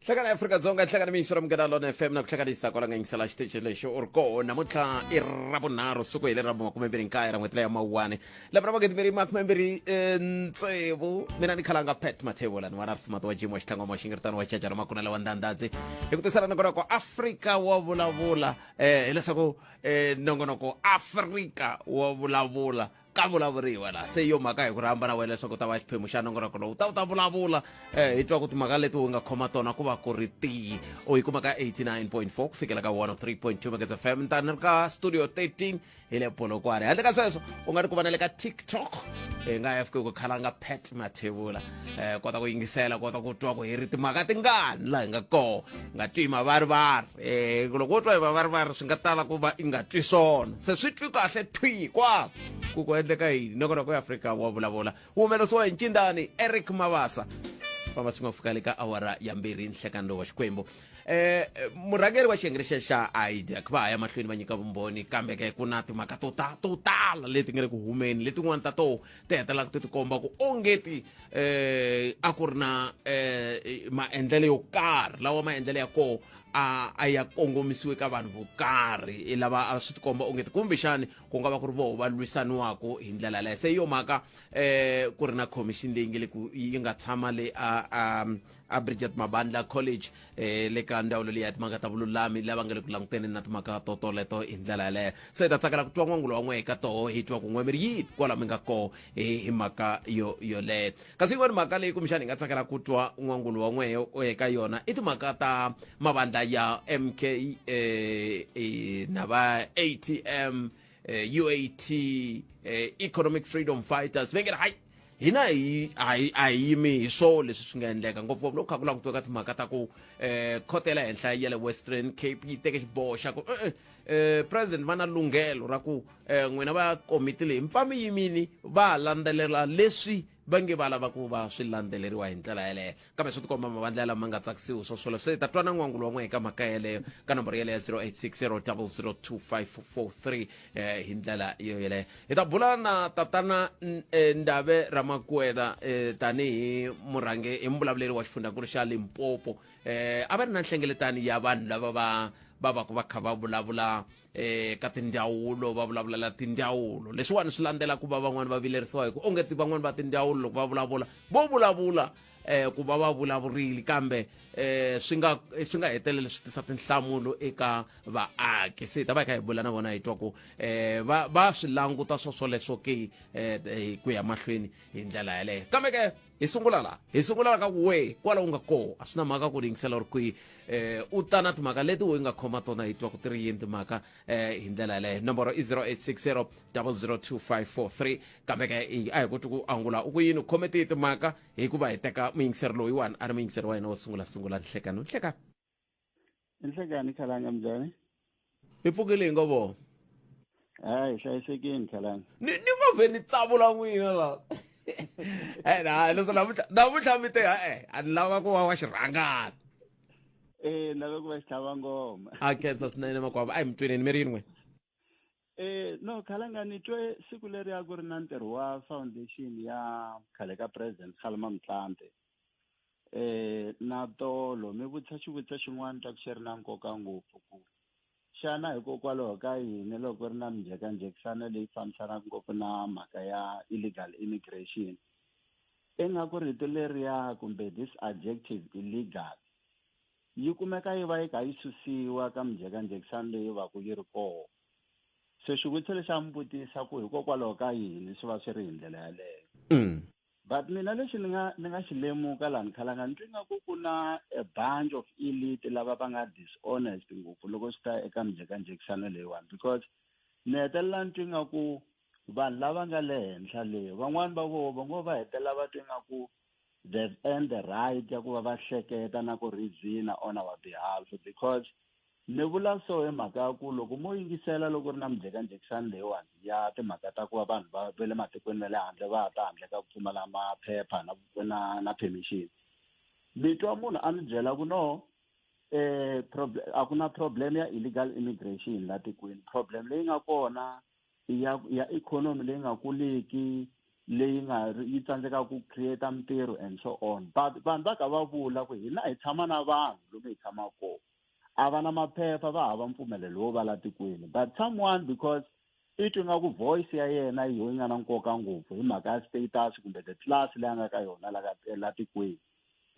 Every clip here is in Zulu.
hlakana Afrika-Dzonga hlanganisa mgadalona FM na kuhlanganisa kwala ngisala xiteji lexo urko namuntlha i ravunharhu siku hi le ra makumembirhi nkaya ra n'hweti ya mawuwani lembe ra magidi mbirhi makumembirhi ntsevu mina ni khalanga Pat Mathebula ni wana risimato wa jimo xitlangwa ma xingiritano wa xajana makuna lawa ndandadzi hi ku tisela nongonoko Afrika wa vulavula hileswaku nongonoko Afrika wa vulavula ka vulavuriwa la se yo mhaka hi ku rhamba na wena leswaku ta va xiphemu xa nongonoko lowu ta vulavula hi twa ku timhaka leti u nga khoma tona ku va ku ri tihi u yi kuma ka 89.4 ku fikela ka 103.2 megahertz FM tani ri ka studio 13 hi le Polokwane handle ka sweswo u nga ri ku va na le ka TikTok hi nga ya fika ku khalanga Pat Mathebula kota ku yingisela kota ku twa ku hi ri timhaka tingani laha hi nga koho nga twi mavarivari loko u twa hi mavarivari swi nga tala ku va i nga twi swona se swi twi kahle twi ku endleka yini nongonoko ya Afrika wa vulavula wu humelerisiwa hi Ncindani Eric Mabasa famba swi nga fika le ka awara ya mbirhi nhlekani lowu wa Xikwembu murhangeri wa xiyenge lexiya xa IDEC va haya mahlweni va nyika vumbhoni kambe ke ku na timhaka to tala leti nga le ku humeni letin'wana ta to ti hetelaka ti tikomba ku ongeti a ku ri na maendlelo yo karhi lawa maendlelo ya koho a ya kongomisiwe ka vanhu vo karhi lava a swi tikomba ongeti kumbexani ku nga va ku ri voho va lwisaniwaka hi ndlela leyo se yo mhaka ku ri na commission leyi nge le ku yi nga tshama le a Bridget Mabandla College le ka ndhawu leyi ya timhaka ta vululami lava nga le ku languteni na timhaka toleto hi ndlela yaleyo se hi ta tsakela ku twa n'wangulo wa n'we eka toho hi twa ku n'we mi ri yini kwala mi nga koho hi mhaka yoleyo kasi yin'wani mhaka leyi kumbexani hi nga tsakela ku twa n'wangulo wa n'we eka yona i timhaka ta mavandla ya MK na va ATM UAT Economic Freedom Fighters vengera hayi hina a hi yimi hi swo leswi swi nga endleka ngopfungopfu loko kha ku langutiwa ka timhaka ta ku khotela henhla ya le Western Cape yi teke xiboho xa ku president va na lunghelo ra ku n'wina va komiti leyi mpfami yimini va landzelela leswi va nge va lava ku va swi landzeleriwa hi ndlela yaleyo kambe swi tikomba mavandla lama nga tsakisiwi swolo se ta twana n'wangulo wa n'we eka mhaka yaleyo ka nomboro yaleyo 0860002543 hi ndlela yeleyo hi ta bula na tatana Ndave Ramakwena tanihi murhange hi muvulavuleri wa xifundzankulu xa Limpopo a va ri na nhlengeletani ya vanhu lava va ku va kha va vulavula ka tindzawulo va vulavulela tindzawulo leswiwani swi landzela ku va van'wani va vilerisiwa hi ku ongeti van'wani va tindzawulo loko va vulavula vo vulavula ku va va vulavurile kambe swi nga hetelele swi tisa tinhlamulo eka vaaki se ta va kha hi bula na vona hi twa ku va swi languta swoleswo ke ku ya mahlweni hi ndlela yaleyo kambe ke hi sungula ka we kwala u nga koho a swi na mhaka ku ringisela ri kwihi u ta na timhaka leti we nga khoma tona hi twa ku ti ri yini timhaka hi ndlela yaleyo nomboro i 0860002543 kambe ke a hi koti ku angula u ku yini u khome tihi timhaka hi ku va hi teka muyingiseri loyiwani a ri muyingiseri wa hina wo sungula nhlekani khalanga mjani hi pfukile hi ngo vona hayi hlayisekini khalanga ni ngo vheni tsavula n'wina laha leswo namuntlha mi te a ni lava ku va wa xirhangana lava ku va xitava ngoma a khensa swinene makwavo a hi mi twineni mi ri yini n'we no khalanga ni twe siku leri ya ku ri na ntirho wa foundation ya khale ka president Kgalema Motlanthe na tolo mi vutisa xivutiso xin'wana ta ku xi ri na nkoka ngopfu ku xana hikokwalaho ka yini loko ri na mijhekanjhekisano leyi fambisanaka ngopfu na mhaka ya illegal immigration ingaku rito leriya kumbe this adjective illegal yi kumeka yi va yi kha yi susiwa ka mijhekanjhekisano leyi va ku yi ri koho se xivutiso lexi a mi vutisa ku hikokwalaho ka yini swi va swi ri hi ndlela yaleyo but mina lexi ni nga xi lemuka laha ni khalanga ni twi ngaku ku na a bunch of elite lava va nga dishonest ngopfu loko swi ta eka mijhekanjhekisano leyiwani because ni hetelela ni twi ngaku vanhu lava nga le henhla leyi van'wani va voho va ngo va hetelela va twi ngaku they've earned the right ya ku va va hleketa na ku reason on our behalf because ni vula so hi mhaka ya ku loko mo yingisela loko ri na mijhekanjhekisano leyiwani ya timhaka ta ku va vanhu va le matikweni ma le handle va ta handle ka ku pfumala maphepha na permission ni twa munhu a ni byela ku no a ku na problem ya illegal immigration la tikweni problem leyi nga kona ya economy leyi nga kuliki leyi nga yi tsandzeka ku create mintirho and so on. But vanhu va ka va vula ku hina hi tshama na vanhu lomu hi tshamaka kona a va na maphepha va hava mpfumelelo wo va la tikweni, but someone because i twi nga ku voice ya yena yi nga na nkoka ngopfu hi mhaka ya status kumbe the class leyi a nga ka yona la tikweni,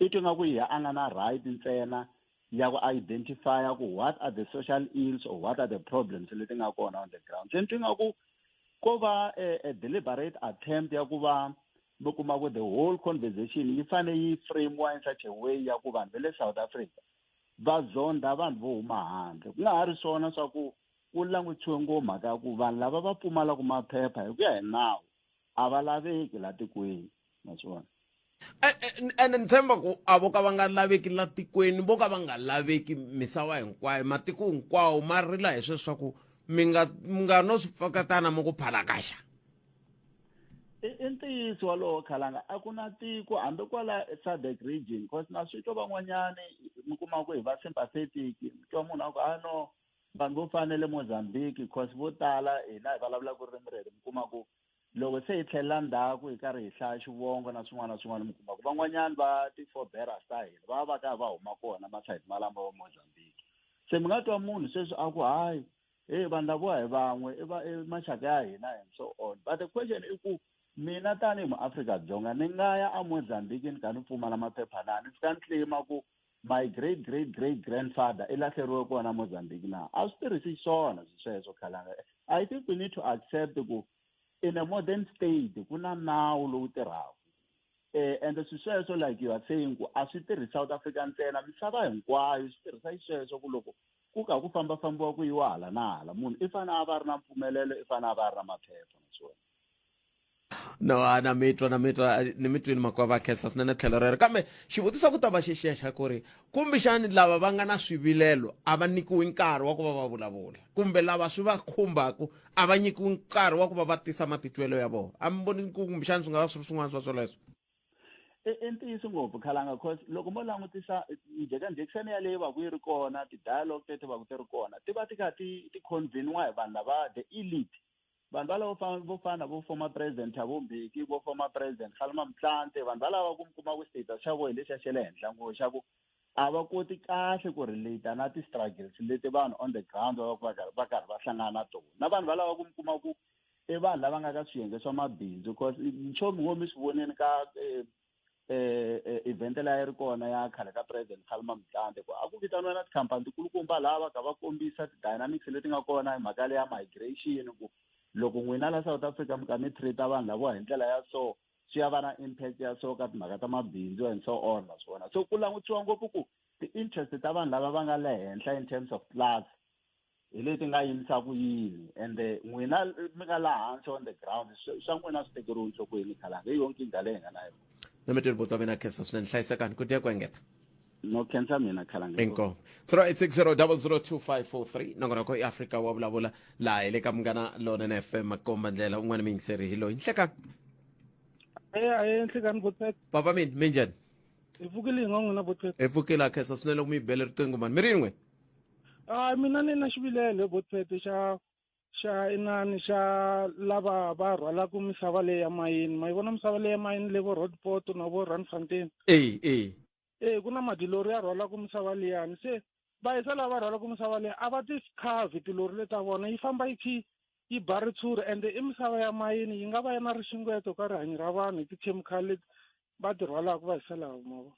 i twi nga ku a nga na right ntsena ya ku identify ku what are the social ills or what are the problems leti nga kona on the ground. Se ni twi nga ku ko va a deliberate attempt ya ku va mi kuma ku the whole conversation yi fanele yi framewa in such a way ya ku vanhu va le South Africa va zonda vanhu vo huma handle, ku nga ha ri swona swa ku ku langutiwe ngopfu mhaka ya ku vanhu lava va pfumalaka maphepha hi ku ya hi nawu a va laveki la tikweni naswona ene ni tshemba ku a vo ka va nga laveki la tikweni vo ka va nga laveki misava hinkwayo, matiko hinkwawo ma rila hi sweswo swa ku mi nga no swi pfakatana mo ku phalakaxa. i ntiyiso walowo Khalanga, a ku na tiko hambi kwala SADC region because na swi twa van'wanyani mi kuma ku hi va sympathetic, twa munhu a ku no vanhu vo fanele Mozambique because vo tala hina hi vulavula ku ririmi rero, mi kuma ku loko se hi tlhelela ndzhaku hi karhi hi hlaya xivongo na swin'wana na swin'wana, mi kuma ku van'wanyani va ti-forebearers ta hina va va karhi va huma kona masayiti malama wa Mozambique. Se mi nga twa munhu sweswi a ku hayi vanhu lavowa hi van'we i maxaka ya hina and so on, but the question i ku mina tanihi muAfrika-Dzonga ni nga ya a Mozambique ni kha ni pfumala maphepha na ni fika ni claima ku my great great great grandfather i lahleriwe kona Mozambique na a swi tirhisi swona sweswo Khalanga. I think we need to accept ku in a modern state ku na nawu lowu tirhaka and swi sweswo like you are saying ku a swi tirhi South Africa ntsena, misava hinkwayo swi tirhisa xisweswo ku loko ku kha ku fambafambiwa ku yiwa hala na hala munhu i fanele a va ri na mpfumelelo, i fanele a va ri na maphepha naswona. No, na mitwa ni mitwini makuva va khensa swinene tlhelo rero, kambe xivutiso ku ta va xixexa ku ri kumbexani lava va nga na swivilelo a va nyikiwi nkarhi wa ku va va vulavula, kumbe lava swi va khumbaku a va nyikiwi nkarhi wa ku va va tisa matitwelo ya vona, a mi voni kumbexani swi nga va swi ri swin'wana swa swoleswo? I ntiyiso ngopfu Khalanga because loko mo langutisa njhekanjhekisani yaleyi va ku yi ri kona, ti-dialogue leti va ku ti ri kona ti va ti kha ti conveniwa hi vanhu lava the elite, vanhu valava vo fana vo former president Thabo Mbeki, vo former president Kgalema Motlanthe, vanhu valava ku mi kuma ku status xa vona hi lexiya xa le henhla ngopfu xa ku a va koti kahle ku relate na ti-struggles leti vanhu on the ground va karhi va hlangana na tona, na vanhu valava ku mi kuma ku i vanhu lava nga ka swiyenge swa mabindzu because nchumu wo mi swi voneni ka event la yi ri kona ya khale ka president Kgalema Motlanthe ku a ku vitaniwa na tikhampani tikulukumba lava ka va kombisa ti-dynamics leti nga kona hi mhaka leya migration ku loko n'wina la South Africa mi kha mi treat vanhu lavo hi ndlela ya so swi ya va na impact ya so ka timhaka ta mabindzu and so on naswona. So ku langutiwa ngopfu ku ti-interest ta vanhu lava va nga le henhla in terms of class hi leti nga yimisaka yini, and n'wina mi nga laha hansi on the ground swa n'wina swi tekeriwe enhlokweni Khalanga, hi yona nkingha leyi hi nga na yona. Na mi twini vutomi na khensa swinene, hlayisekani ku tiya ku engeta. No khensa mina Khalanga. Inkomo 0860002543 nongonoko i Africa wa vulavula laha hi le ka Munghana Lonene FM makomba ndlela un'wana mi yingiseri hi loyi nhlekani. Nhlekani Botpet. Papa mi njhani? Hi pfukile n'wana Botpet. Hi pfukile a khensa swinene loko mi bele riqingho mani mi ri yin'we? Mina ni na xivilelo Botpet xa inani xa lava va rhwalaka misava leyi ya mayini, ma yi vona misava leyi ya mayini le vo Roodeport na vo Randfontein. Ku na madilori ya rhwalaka misava liyani, se va yisa lava rhwalaka misava leyi a va ti khavi tilori leta vona yi famba yi ba ritshuri ende i misava ya mayini yi nga va ya na rixungeto ka rihanyo ra vanhu hi tikhemikhali leti va ti rhwalaka va yisa laha mavo.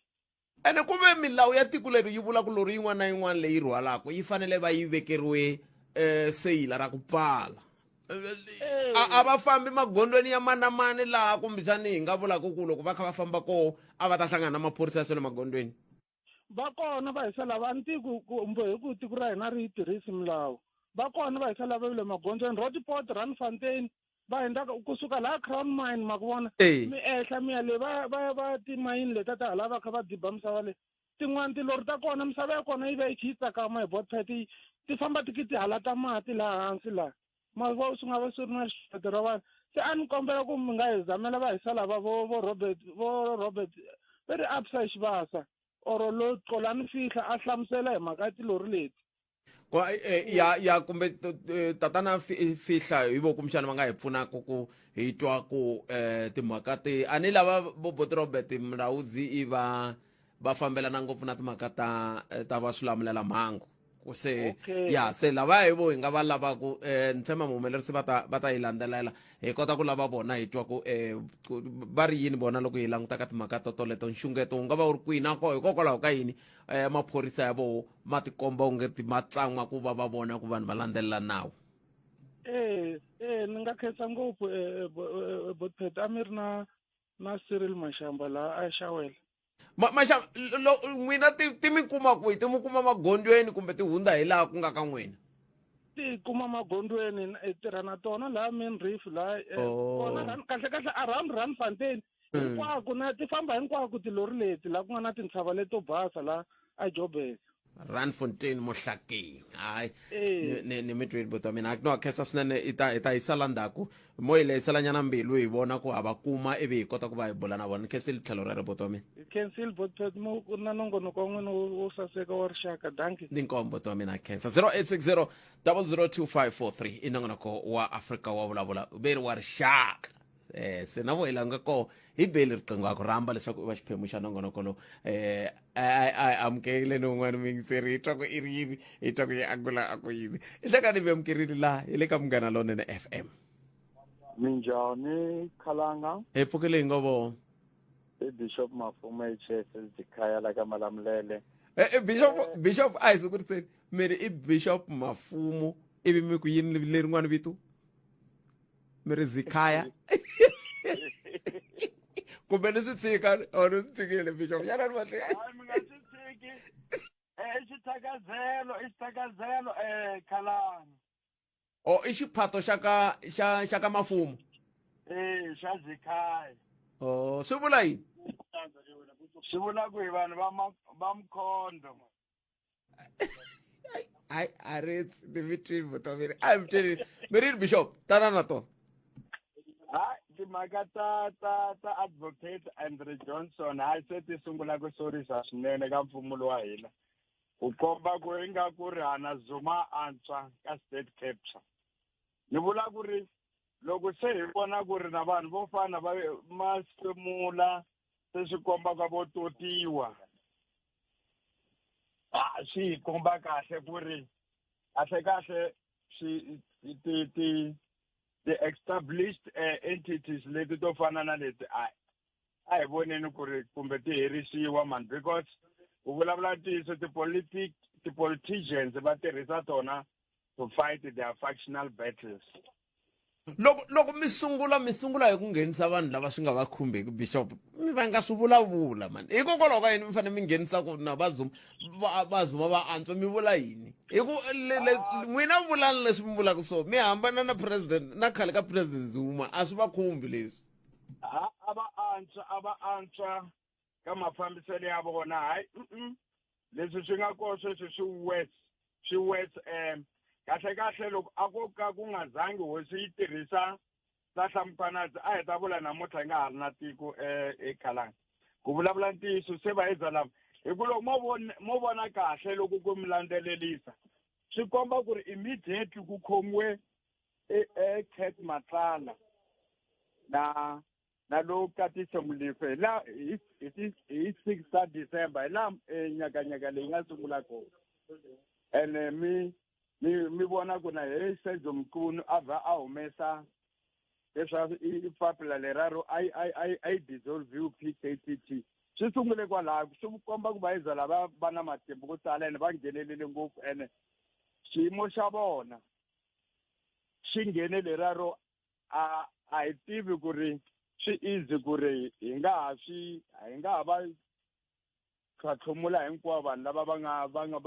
Ene kumbe milawu ya tiko leri yi vula ku lori yin'wana na yin'wana leyi rhwalaka yi fanele va yi vekeriwe seyila ra ku pfala, a va fambi magondweni ya mani na mani laha kumbexani hi nga vulaka ku loko va kha va famba koho a va ta hlangana na maphorisa ya swa le magondweni? Va kona va hisa lava ni tiku kumbe hi ku tiko ra hina ri yi tirhisi milawu, va kona va hisa lava le magondzweni Roodeport Randfontein va endlaka kusuka laha Crown Mine ma ku vona mi ehla mi ya le va timayini leta ta hala va kha va diba misava leyi, tin'wana tilori ta kona misava ya kona yi va yi kha yi tsakama hi Botpet ti famba ti hala ta mati laha hansi laha ma vo swi nga va swi ri na xihloto ra vanhu. Se a ni kombela ku mi nga hi zamela va hisa lava vo Robert va ri Absa Xivasa or lo Xolani Fihla a hlamusela hi mhaka ya tilori leti. ya kumbe tatana fihla hi vo kumxana va nga hi pfunaka ku hi twa ku timhaka ani lava boboti Robert Mlauzi i va fambelana ngopfu na timhaka ta va swilamulela mhangu se ya se lava hi vo hi nga va lavaku ni tshemba muhumelerisi va ta yi landzelela hi kota ku lava vona hi twa ku va ri yini vona loko hi languta ka timhaka toleto nxungeto wu nga va wu ri kwihi hikokwalaho ka yini maphorisa ya voho ma tikomba u nge ma tsan'wa ku va va vona ku vanhu va landzelela nawu. Ni nga khensa ngopfu botphet a mi ri na Cyril Mashamba laha a xawela n'wina ti mi kuma kwihi ti mi kuma magondzweni kumbe ti hundza hi laha ku nga ka n'wina ti kuma magondzweni hi tirha na tona laha main reef laha kona kahle around Randfontein hinkwako ti famba hinkwako tilori leti laha ku nga na tintshava leto basa laha a Joburg Randfontein Mohlakeng hayi ni mi twile buti wa mina no khensa swinene i ta yi sala ndzhaku mo hi lehiselanyana mbilu hi vona ku hava kuma ivi hi kota ku va hi bula na vona khensile tlhelo rero buti wa mina khensile botphet mo ku na nongonoko wa n'wina wo saseka wa rixaka danki ni nkombo buti wa mina khensa 0860 002543 i nongonoko wa Afrika wa vulavula beri wa rixaka se na vo hi langa ko hi beli riqingho a ku rhamba leswaku i va xiphemu xa nongonoko lowu amukele ni wun'wana mingiseri hi twa ku i ri yini hi twa ku yi angula a ku yini i hlekani mi amukerile laha hi le ka Munghana Lonene FM. Minjhani Khalanga hi pfukile hi ngo vo i Bishop Mafumo HSS Dikhaya la ka Malamulele Bishop a hi sukuriseni miri i Bishop Mafumo ivi mi ku yini lerin'wana vito mi ri Zikhaya kumbe ni swi tshika ni swi tshikile Bishop yana ni mahle mi nga swi tshiki i xitakazelo Khalanga i xiphato xa ka Mafumo xa Zikhaya swi vula yini swi vula ku hi vanhu va Mkhondo a ri Dimitri Mutomiri I'm telling you mi Bishop tana na to timhaka ta advocate Andre Johnson hayi se ti sungula ku sorisa swinene ka mfumo wa hina ku komba ku ingaku Rihanna Zuma antswa ka state capture ni vula ku ri loko se hi vona ku ri na vanhu vo fana va masifemula se swi komba ka vo totiwa swi hi komba kahle ku ri kahle the established entities leti to fana na leti a hi voneni ku ri kumbe ti herisiwa man because ku vulavula ntiyiso ti-politicians va tirhisa tona to fight their factional battles. loko mi sungula hi ku nghenisa vanhu lava swi nga va khumbeki Bishop mi va nga swi vulavula mani hikokwalaho ka yini mi fanele mi nghenisa ku na va Zuma va antswa mi vula yini hi ku n'wina vulani leswi mi vulaka so mi hambana na president na khale ka president Zuma a swi va khumbi leswi a va antswa ka mafambiselo ya vona hayi leswi swi nga koho sweswi swi west kahle loko a ko ka ku nga zangi hosi yi tirhisa Hlahlamukwanadzi a hi ta vula namuntlha hi nga ha ri na tiko eKhalanga ku vulavula ntiyiso se va heza lava hi ku loko mo vona kahle loko ku mi landzelelisa swi komba ku ri immediately ku khomiwe Cat Matlala na lowu Katise Molefe hi 6 December hi laha nyakanyaka leyi nga sungula kona ene mi vona ku na hi Sergio Mkhunu a humesa leswaku i papila leraro I dissolve PKTT swi sungule kwalaho swi komba ku va lava va na matimba ku tala ene va nghenelele ngopfu ene xiyimo xa vona xi nghene leraro a hi tivi ku ri swi easy ku ri hi nga ha va tlhatlhomula hinkwavo vanhu lava va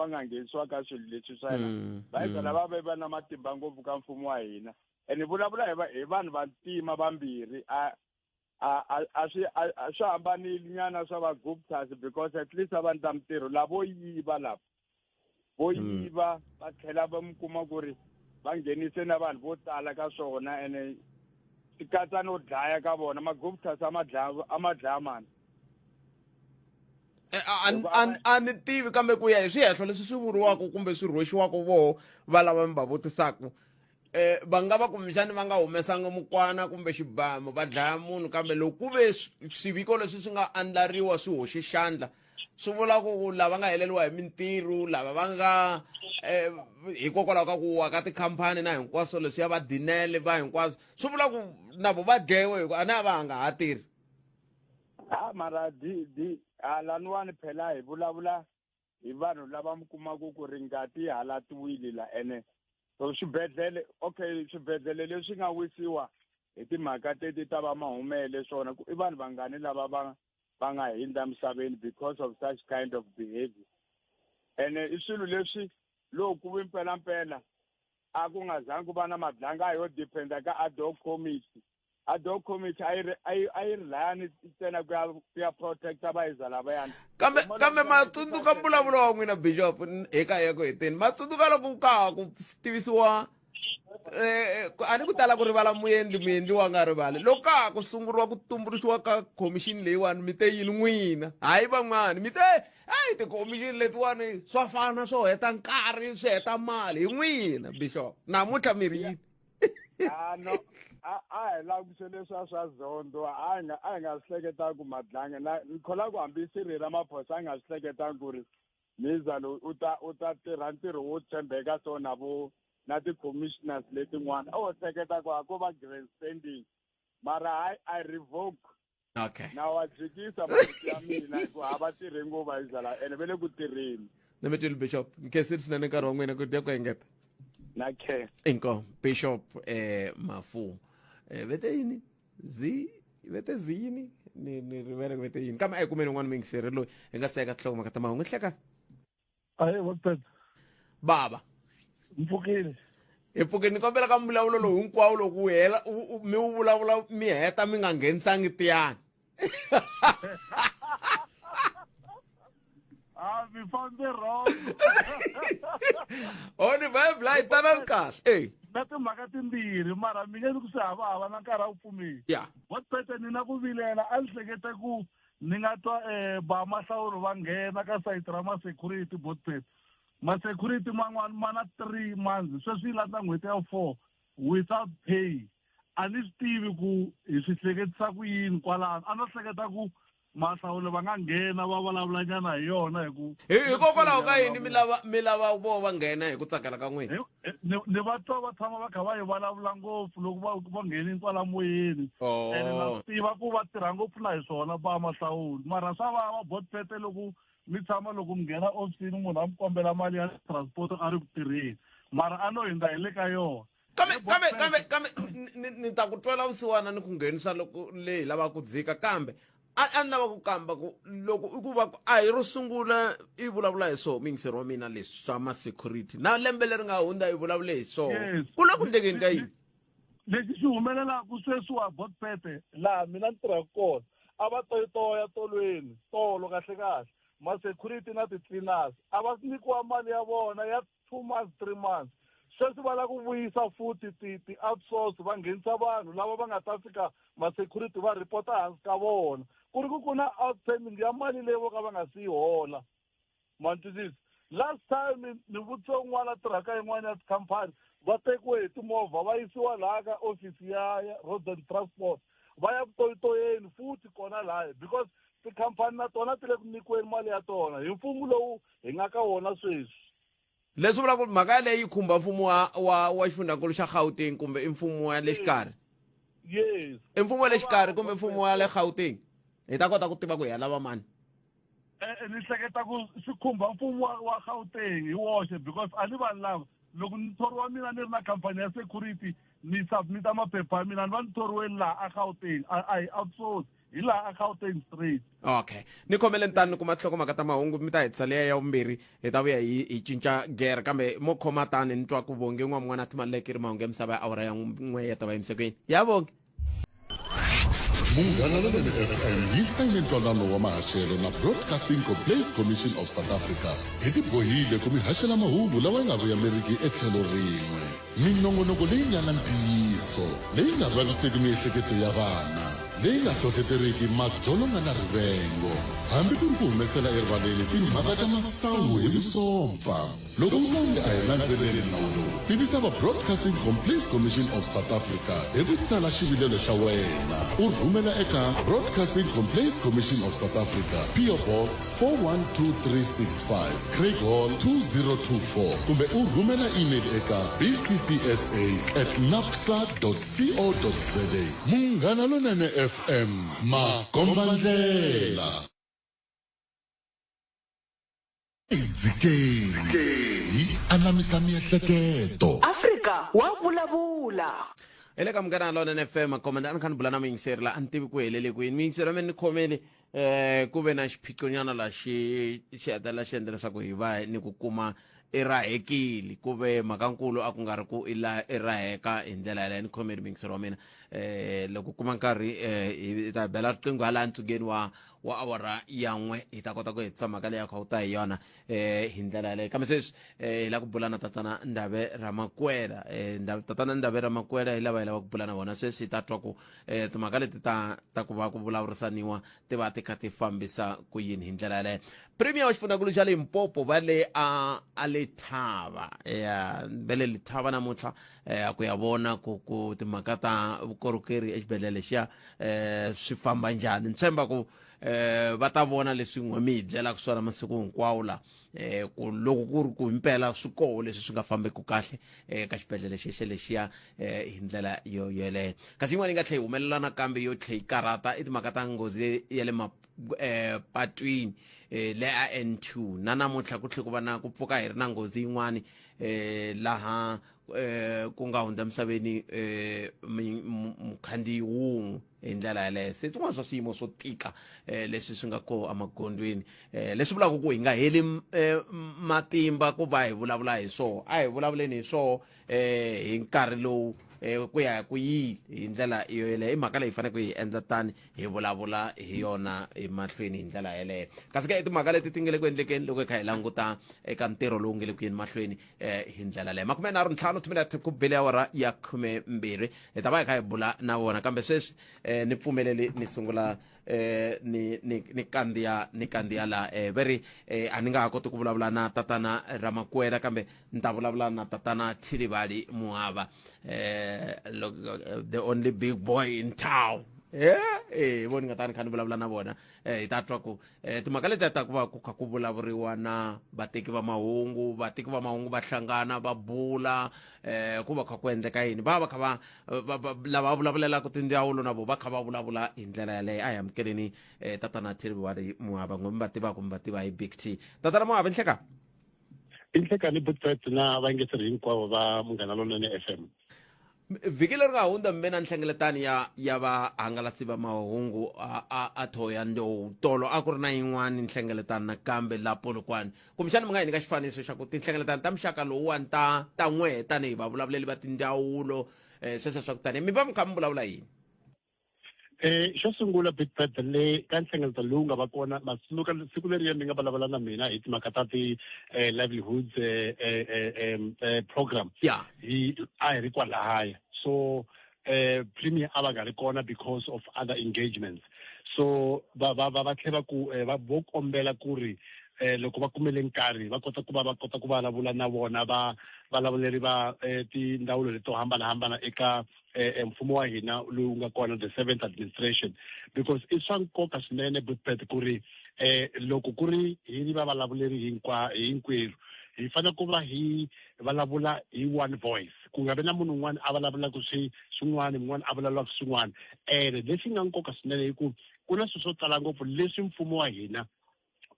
nga nghenisiwa ka swilo leswi swa hina va lava va na matimba ngopfu ka mfumo wa hina ene vulavula hi vanhu vantima vambirhi a swi hambanile nyana swa va Guptas because at least abantu ta mintirho lavo yiva vo yiva va tlhela va mi kuma ku ri va nghenise na vanhu vo tala ka swona ene swi katsa no dlaya ka vona ma Guptas a ma dlaya mani a ni tivi kambe ku ya hi swihehlo leswi swi vuriwaka kumbe swi rhwexiwaka voho va lava mi va vutisaka va nga va kumbexani va nga humesanga mukwana kumbe xibamu va dlaya munhu kambe loko ku ve swiviko leswi swi nga andlariwa swi hoxe xandla swi vula ku lava nga heleliwa hi mintirho lava va nga hikokwalaho ka ku wa ka tikhampani na hinkwaswo leswi ya va dinele va hinkwaswo swi vula ku na vo va dyewe a na va nga ha tirhi mara laniwani phela hi vulavula hi vanhu lava mi kumaka ku ri ngati halatiwile la ene so swibedhlele swibedhlele leswi nga wisiwa hi timhaka teti ta va mahumele swona i vanhu vangani lava va nga hindza misaveni because of such kind of behavior ene i swilo leswi loko ku vi mpelampela a ku nga zangi ku va na madlanga yo dependa ka ad hoc committee ad hoc committee a yi ri layani ntsena ku ya protecta vayiza lavayani kambe matsundzuka mbulavulo wa n'wina bishop eka yako heteni matsundzuka loko ka ku tivisiwa a ni ku tala ku rivala muendli wa nga rivali loko ka ku sunguriwa ku tumbuluxiwa ka khomixini leyiwani mi te yini n'wina hayi van'wani mi te tikhomixini letiwani swa fana swo heta nkarhi swi heta mali hi n'wina bishop namuntlha mi ri yini no a hi languse leswiya swa zondo a hi nga swi hleketangi ku madlanga ni khola ku hambi sirhela maphosa a nga swi hleketangi ku ri miza loyi u ta tirha ntirho wo tshembeka so na ti-commissioners letin'wana a wo hleketa ku a ko va grandstanding mara I revoke na wa jikisa maviti ya mina hi ku hava tirhe nguva hi zala ene ve le ku tirheni ni mi twile bishop nkesiri swinene nkarhi wa n'wina ku dya ku engeta na khe inko bishop Mafu vete yini vete zini ni rivele ku vete yini kambe a hi kumeni n'wana mi yingiseri loyi hi nga seka tinhlokomhaka ta mahungu hleka baba mpfukile hi pfukeni ni kombela ka mbulavulo lowu hinkwawo loko hela mi wu vulavula mi heta mi nga nghenisangi tiyani we found the wrong ni Bible yi tanani kahle na timhaka timbirhi mara mi nge ni ku swi havahava na nkarhi a wu pfumeli Botpete ni na ku vilela a ni hlekete ku ni nga twa ba mahlawuri va nghena ka sayiti ra ma-security Botpete ma-security man'wani ma na 3 months sweswi landza n'hweti ya 4 without pay a ni swi tivi ku hi swi hleketisa ku yini kwalano a no hleketa ku mahlawuri va nga nghena va vulavulanyana hi yona hikokwalaho ka yini mi lava vo va nghena hi ku tsakela ka n'wina ni va twa va tshama va kha va hi vulavula ngopfu loko va ngheni kwala moyeni ene na swi tiva ku va tirha ngopfu na hi swona va mahlawuri mara swa vava Botpete loko mi tshama loko mi nghena ofisini munhu a mi kombela mali ya transport a ri ku tirheni mara a no hindza hi le ka yona kambe ni ta ku twela vusiwana ni ku nghenisa loko leyi lava ku dzika kambe a ni lava ku kamba ku loko i ku va a hi ro sungula i vulavula hi swona mingiseri wa mina leswi swa ma-security na lembe leri nga hundza i vulavule hi swona ku le ku ndlekeni ka yini lexi xi humelelaka sweswiwa Botpete laha mina ni tirhaka kona a va toyitoya tolweni tolo kahle ma-security na ti-cleaners a va nyikiwa mali ya vona ya 2 months 3 months sweswi va lava ku vuyisa futhi ti-outsource va nghenisa vanhu lava va nga ta fika ma-security va ripota hansi ka vona ku ri ku na outstanding ya mali leyi vo ka va nga si yi hola mantwisisi last time ni vutise un'wana a tirhaka yin'wana ya tikhampani va tekiwe hi timovha va yisiwa laha ka ofisi ya roads and transport va ya vutoyitoyeni futhi kona lahaya because tikhampani na tona ti le ku nyikiweni mali ya tona hi mfumo lowu hi nga ka wona sweswi leswi vula ku mhaka yaleyi yi khumba mfumo wa xifundzankulu xa Gauteng kumbe i mfumo wa le xikarhi yes i mfumo wa le xikarhi kumbe mfumo wa le Gauteng hi ta kota ku tiva ku hi lava mani ni hleketa ku swi khumba mfumo wa Gauteng hi woxe because a ni vanhu lava loko ni thoriwa mina ni ri na khampani ya security ni submita maphepha ya mina ni va ni thoriweni laha a Gauteng a hi outsource hi laha a Gauteng straight okay ni khomele ntani ni kuma tinhlokomhaka ta mahungu mi ta hi tsaleya ya vumbirhi hi ta vuya hi cinca gere kambe mo khoma tani ni twa ku vonge n'wana timaleki ri mahungu ya misava ya awara ya n'we ya ta va yimisekweni ya vonge Munghana Lonene FM yi sayine ntwanano wa mahashelo na Broadcasting Complaints Commission of South Africa hi tibohile ku mi haxela mahungu lawa nga vuyameriki etlhelo rin'we minongonoko leyi nga na ntiyiso leyi nga vaviseki miehleketo ya vana leyi nga hlohloteriki madzolonga na rivengo hambi ku ri ku humesela erivaleni timhaka ta masangu hi vusompfa loko nhlonge a hi landzeleli nawu lowu tivisa va Broadcasting Complaints Commission of South Africa hi ku tsala xivilelo xa wena u rhumela eka Broadcasting Complaints Commission of South Africa, PO Box 412-365, Craig Hall 2024 kumbe u rhumela email eka bccsa@napsa.co.za. Munghana Lonene FM, makombandlela. Izikeli hi anamisa miehleketo. Afrika wa vulavula. Ele ka Munghana Lonene FM komandana kan bulana mingiseri la antivi ku helele ku mingiseri men ni khomele ku ve na xiphiqonyana la xi atela xi endla leswaku hi va ni ku kuma irahekile ku ve makankulu a ku nga ri ku iraheka hi ndlela yaleyo ni khomele mingiseri wa mina loko kuma nkarhi hi ta bela riqingho hala ntsungeni wa awara yan'we hi ta kota ku hetisa mhaka leyi a kha u ta hi yona hi ndlela yaleyo kambe sweswi hi la ku bula na tatana Ndhabe Ramakwela tatana Ndhabe Ramakwela hi lava hi lava ku bula na vona sweswi hi ta twa ku timhaka leti ta ku va ku vulavurisaniwa ti va ti kha ti fambisa ku yini hi ndlela yaleyo premier wa xifundzankulu xa Limpopo va le a Lethaba va le Lethaba namuntlha ku ya vona ku timhaka ta vukorhokeri exibedhlele lexiya swi famba njhani ni tshemba ku va ta vona leswi n'wemi hi byelaka swona masiku hinkwawo la ku loko ku ri ku himpela swi koho leswi swi nga fambeki kahle ka xibedhlele lexiya hi ndlela yo yeleyo kasi yin'wana yi nga tlhe hi humelela nakambe yo tlhe yi karata i timhaka ta nghozi ya le patwini le a N2 na namuntlha ku tlhe ku va na ku pfuka hi ri na nghozi yin'wani laha ku nga hundza misaveni mukhandziyi wun'we hi ndlela yaleyo se tin'wana swa swiyimo swo tika leswi swi nga koho emagondweni leswi vulaka ku hi nga heli matimba ku va hi vulavula hi swona a hi vulavuleni hi swona hi nkarhi lowu ku ya ku yile hi ndlela yo yeleyo i mhaka leyi faneke hi endla tani hi vulavula hi yona emahlweni hi ndlela yeleyo kasi ke timhaka leti ti nge le ku endlekeni loko hi kha hi languta eka ntirho lowu nge le ku yeni mahlweni hi ndlela leyo 25 timinete ku bile awara ya 12 hi ta va hi kha hi bula na vona kambe sweswi ni pfumeleli ni sungula ni kandiya la veri a ni nga ha koti ku vulavula na tatana Ramakwela kambe ni ta vulavula na tatana Thilivali Muhava the only big boy in town voni nga ta ni kha ni vulavula na vona hi ta twa ku timhaka leti ta ku va ku kha ku vulavuriwa na vateki va mahungu va hlangana va bula ku va kha ku endleka yini va kha va lava vulavulelaka tindzawulo na vo va kha va vulavula hi ndlela yaleyo a hi amukeleni tatana Thilivali Muhava n'wemi va tiva hi Big T tatana Muhava inhlekani Butfet na vangeseri hinkwavo va Munghana Lonene FM vhiki leri nga hundza mbe na nhlengeletani ya vahangalasi va mahungu a Thohoyandou Ndou tolo a ku ri na yin'wana nhlengeletani nakambe la Polokwane kumbexani mi nga hi nyika xifaniso xa ku tinhlengeletani ta muxaka lowuwani ta n'we tanihi vavulavuleli va tindzawulo sweswo swa ku tani mi va mi kha mi vulavula yini xo sungula Butfet le ka nhlengeleto lowu nga va kona siku leriya mi nga vulavula na mina hi timhaka ta livelihoods program a hi ri kwalahaya so premier a va nga ri kona because of other engagements so va tlhela ku vo kombela ku ri loko va kumele nkarhi va kota ku vulavula na vona valavuleri va tindawulo leto hambanahambana eka mfumo wa hina lowu nga kona the 7th administration because i swa nkoka swinene Butfet ku ri loko ku ri hi ri vavulavuleri hinkwerhu hi fanele ku va hi vulavula hi one voice ku nga vi na munhu un'wana a vulavulaka swin'wana mun'wana a vulavulaka swin'wana leswi nga nkoka swinene hi ku na swilo swo tala ngopfu leswi mfumo wa hina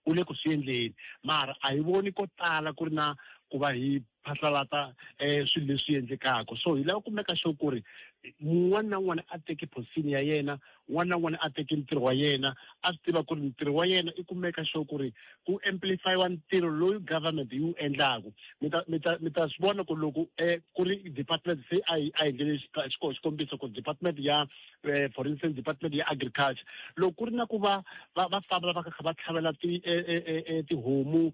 u le ku swi endleni mara a hi voni ko tala ku ri na ku va hi phahlalata swilo leswi endlekaka so hi lava ku meka sure ku ri un'wana na un'wana a teki position ya yena un'wana na un'wana a teki ntirho wa yena a swi tiva ku ri ntirho wa yena i ku meka sure ku ri ku amplify wa ntirho loyi government yi wu endlaku mi ta swi vona ku loko ku ri department se a endlele xikombiso ku department ya for instance department ya agriculture loko ku ri na ku va famba va kha va tlhavela tihomu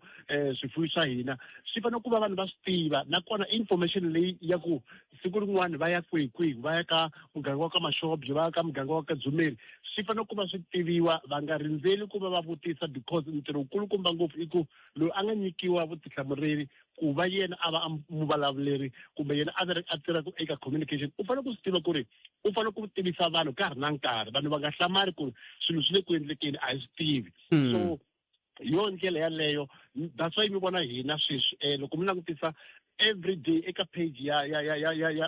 swifuwo swa hina swi fanele ku ku va vanhu va swi tiva nakona information leyi ya ku siku rin'wana va ya kwihi va ya ka muganga wa ka Mashobye va ya ka muganga wa ka Dzumeri swi fanele ku va swi tiviwa va nga rindzeli ku va va vutisa because ntirho wukulukumba ngopfu i ku loyi a nga nyikiwa vutihlamuleri ku va yena a va muvulavuleri kumbe yena a tirhaka eka communication u fanele ku swi tiva ku ri u fanele ku tivisa vanhu nkarhi na nkarhi vanhu va nga hlamali ku ri swilo swi le ku endlekeni a hi swi tivi so hi yo ndlela yaleyo that's why mi vona hina sweswi loko mi langutisa every day eka page ya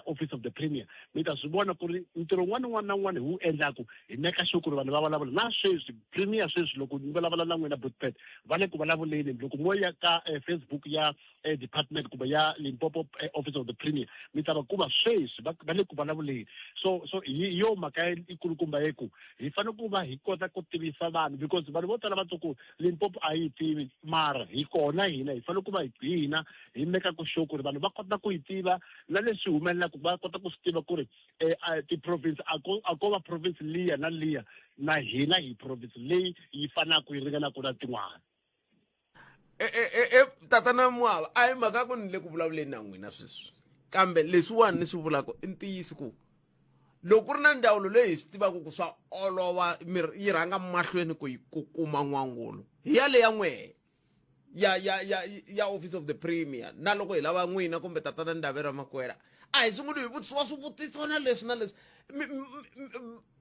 office of the premier mi ta swi vona ku ri ntirho wun'wana na wun'wana hi wu endlaku hi meka sure ku ri vanhu va vulavula na sweswi premier sweswi loko ni vulavula na n'wina Buttpet va le ku vulavuleni loko mo ya ka Facebook ya department kumbe ya Limpopo office of the premier mi ta va kuva sweswi va le ku vulavuleni so hi yo mhaka ikulukumba yeku hi fanele ku va hi kota ku tivisa vanhu because vanhu vo tala va twa ku Limpopo a yi tivi mara hi kona hina hi fanele ku va hina hi meka ku sure ku ri vanhu va kota ku yi tiva na leswi humelelaka va kota ku swi tiva ku ri ti-province a ko va province liya na liya na hina hi province leyi yi fanaka yi ringanaka na tin'wana tatana Moaba a hi mhaka ku ni le ku vulavuleni na n'wina sweswi kambe leswiwani ni swi vulaka i ntiyiso ku loko ku ri na ndawulo leyi hi swi tivaka ku swa olova yi rhanga mahlweni ku kuma n'wangulo hi yale ya n'wehe ya office of the premier na loko hi lava n'wina kumbe tatana Ndabera Makwela a hi sunguli hi vutisiwa swivutiso na leswi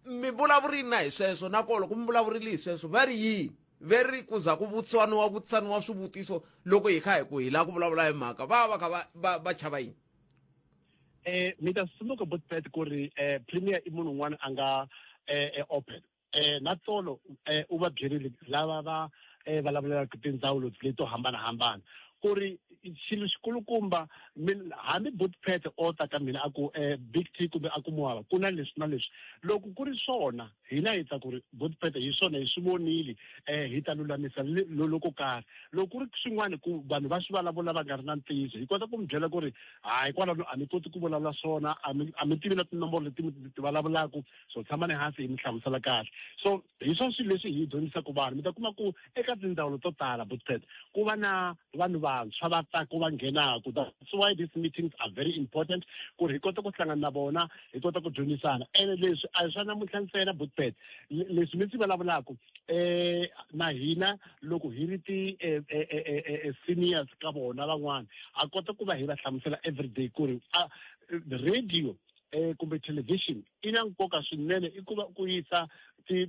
mi vulavurini na hi sweswo nakona loko mi vulavurile hi sweswo va ri yini very ku za ku vutisaniwa swivutiso loko hi kha hi lava ku vulavula hi mhaka va kha va chava yini mi ta tsundzuka Buttpet ku ri premier i munhu un'wana a nga open na tsolo u va byerile lava va vulavulaka tindzawulo leti to hambanahambana ku ri xilo xikulukumba hambi Buttpet o ta ka mina a ku Big T kumbe a ku Moaba ku na leswi na leswi loko ku ri swona hina hi ta ku ri Buttpet hi swona hi swi vonile hi ta lulamisa loko karhi loko ku ri swin'wana ku vanhu va swi vulavula va nga ri na ntiyiso hi kota ku mi byela ku ri hayi kwalano a mi koti ku vulavula swona a mi tivi na tinomboro leti mi ti vulavulaka so tshama ni hansi hi mi hlamusela kahle so hi swona swilo leswi hi dyondzisaka vanhu mi ta kuma ku eka tindzawulo to tala Buttpet ku va na vanhu vantshwa va ta ku va nghenaka that's why these meetings are very important ku ri hi kota ku hlangana na vona hi kota ku dyondzisana ene leswi a hi swa namuntlha ntsena Buttpet leswi mi swi vulavulaka na hina loko hi ri seniors ka vona van'wana a kota ku va hi va hlamusela everyday ku ri radio kumbe television i na nkoka swinene i ku va ku yisa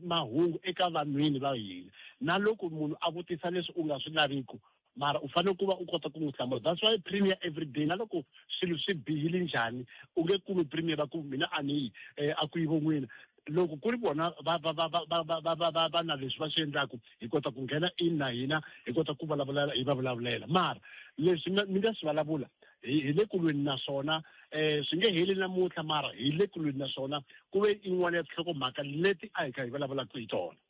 mahungu eka vanhwini va hina na loko munhu a vutisa leswi u nga swi laviki mara u fanele ku va u kota ku n'wi hlamula that's why premier everyday na loko swilo swi bihile njhani u nge kumi premier va ku mina a ni a ku yivo n'wina loko ku ri vona va na leswi va swi endlaku hi kota ku nghena in na hina hi kota ku vulavula hi va vulavulela mara leswi mi nga swi vulavula hi le kulweni naswona swi nge heli namuntlha mara hi le kulweni naswona ku ve in'wana ya tinhlokomhaka leti a hi kha hi vulavulaka hi tona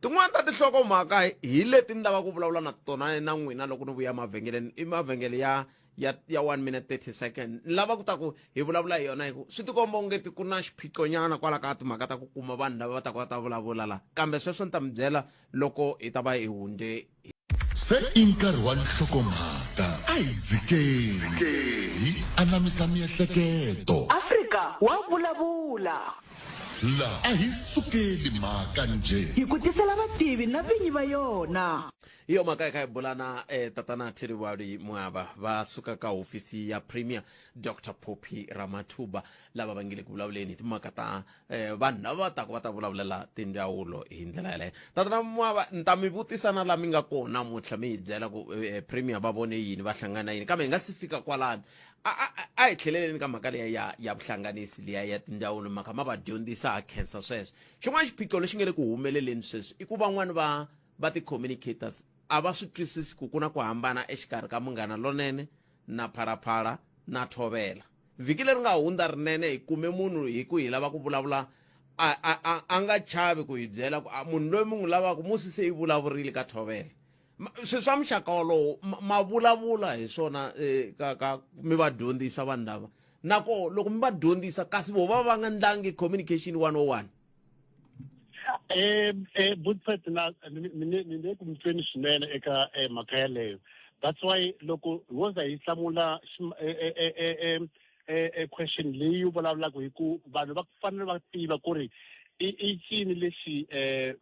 tin'wana ta tinhlokomhaka hi leti ni lava ku vulavula na tona na n'wina loko ni vuya mavhengeleni i mavhengele ya 1 minute 30 second ni lava ku ta ku hi vulavula hi yona hi ku swi tikomba ungeti ku na xiphiqonyana kwala ka timhaka ta ku kuma vanhu lava va ta kota vulavula la kambe sweswo ni ta mi byela loko hi ta va hi hundze se i nkarhi wa nhlokomhaka a hi dzikeni hi anamisa miehleketo Afrika wa vulavula laha a hi sukeli mhaka nje hi ku tisela vativi na vinyi va yona hi yo mhaka hi kha hi bulana tatana Theriwali Moaba va suka ka hofisi ya premier Dr Phophi Ramathuba lava va ngile ku vulavuleni hi timhaka ta vanhu lava va taka va ta vulavulela tindzawulo hi ndlela yaleyo tatana Moaba ni ta mi vutisa na laha mi nga kona namuntlha mi hi byela ku premier va vone yini va hlangana yini kambe hi nga si fika kwalani a hi tlheleleni ka mhaka leya ya vuhlanganisi liya ya tindzawulo mhaka ma va dyondzisa a khensa sweswo xin'wana xiphiqo lexi nge le ku humeleleni sweswi i ku van'wani va ti-communicators a va swi twisisi ku ku na ku hambana exikarhi ka Munghana Lonene na Phalaphala na Thobela vhiki leri nga hundza rinene hi kume munhu hi ku hi lava ku vulavula a nga chavi ku hi byela ku munhu loyi mu n'wi lavaka musi se i vulavurile ka Thobela swi swa muxaka wolowo ma vulavula hi swona ka mi va dyondzisa vanhu lava nako loko mi va dyondzisa kasi vo va nga ndlangi communication 101 Buttpet na ni le ku mitsweni swinene eka mhaka yaleyo that's why loko woza hi hlamula question leyi vulavulaka hi ku vanhu va fanele va tiva ku ri i cini lexi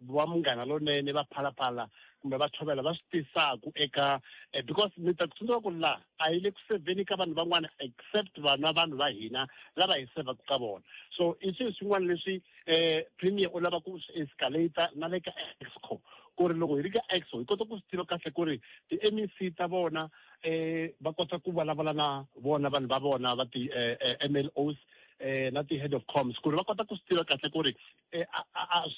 va munghana lonene va phalaphala kumbe va tshovela va swi tisaka eka because mi ta tsundzuka ku la a yi le ku sevheni ka vanhu van'wana except vanhu va hina lava hi sevhaka ka vona. So i swilo swin'wana leswi premier u lava ku swi escalata na le ka exco ku ri loko hi ri ka exco hi kota ku swi tiva kahle ku ri ti-MEC ta vona va kota ku vulavula na vona vanhu va vona va ti-MLOs na ti-head of coms ku ri va kota ku swi tiva kahle ku ri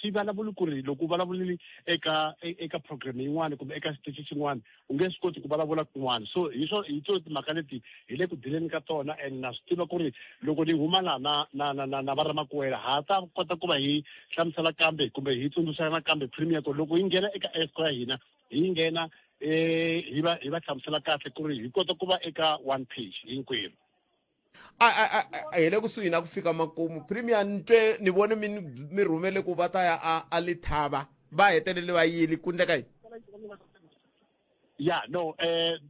swi vulavuli ku ri loko u vulavulile eka program yin'wana kumbe eka xitichi xin'wana u nge swi koti ku vulavula kun'wana. So hi to timhaka leti hi le ku dileni ka tona and na swi tiva ku ri loko ni huma la na va Ramakwela ha ta kota ku va hi hlamusela kambe kumbe hi tsundzuxana kambe premier ku loko hi nghena eka exco ya hina hi nghena hi va hlamusela kahle ku ri hi kota ku va eka one page hinkwerhu. Hi le kusuhi na ku fika makumu premier ntwe ni vone mi rhumele ku va ta ya a Lethaba va hetelele va yili ku ndleka yini? Yeah, no,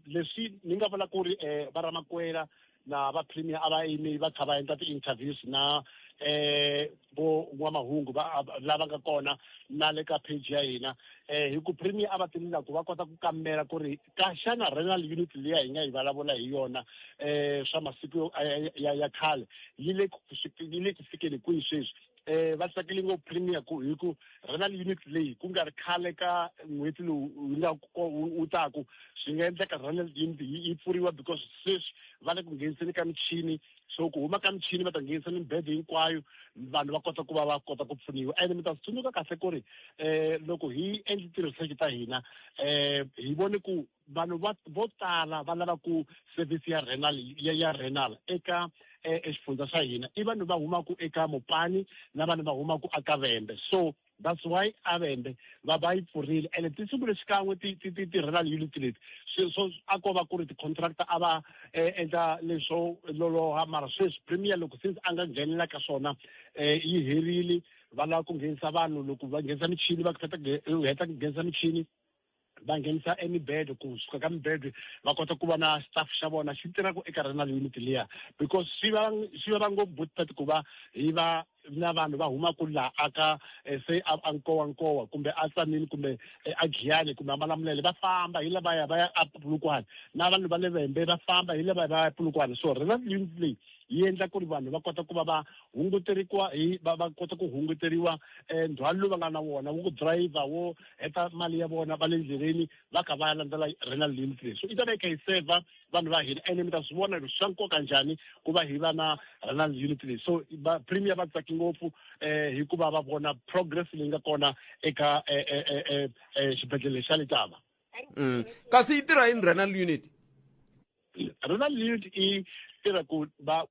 leswi ni nga vula ku ri va Ramakwela na va premier a va yimi va kha va endla ti-interviews na vo n'wamahungu lava nga kona na le ka page ya hina hi ku premier a va tinila ku va kota ku kambela ku ri ka xana renal unit leyi hi nga yi vulavula hi yona swa masiku ya khale yi le ku fikeni kwihi sweswi va tsakile ngopfu premier ku hi ku renal unit leyi ku nga ri khale ka n'hweti lowu wu taku swi nga endleka renal unit yi pfuriwa because sweswi va le ku ngheniseni ka michini. So ku huma ka michini va ta nghenisa mibedwa hinkwayo vanhu va kota ku va va kota ku pfuniwa. And mi ta swi tsundzuka kahle ku ri loko hi endli ti-research ta hina hi vone ku vanhu vo tala va lava ku service ya renal eka exifundza xa hina i vanhu va humaka eka Mopani na vanhu va humaka aka Vhembe. So that's why Avembe va yi pfurile and ti sungule xikan'we ti-renal unit leti so a ko va ku ri ti-contractor a va endla leswo loloha mara sweswi premier loko since a nga nghenela ka swona yi herile va lava ku nghenisa vanhu loko va nghenisa michini va heta ku nghenisa michini va nghenisa emibedwa kusuka ka mibedwa va kota ku va na staff xa vona xi tirhaka eka renal unit liya because swi va ngopfu bothati ku va hi va na vanhu va humaka laha aka se a Nkowa kumbe a Tsanini kumbe a Giyani kumbe a Malamulele va famba hi lavaya va ya a Polokwane na vanhu va le Vhembe va famba hi lavaya va ya Polokwane. So renal unit leyi yi endla ku ri vanhu va kota ku va va hunguteriwa va kota ku hunguteriwa ndzhwalo lowu va nga na wona wo ku driver wo heta mali ya vona va le ndleleni va kha va ya landzela renal unit leyi. So yi ta va yi kha yi seva vanhu va hina and mi ta swi vona swa nkoka njhani ku va hi va na renal unit leyi. So premier va tsaki ngopfu hikuva va vona progress leyi nga kona eka xibedhlele xa Letaba. Kasi yi tirha yini renal unit? Renal unit i tirha ku va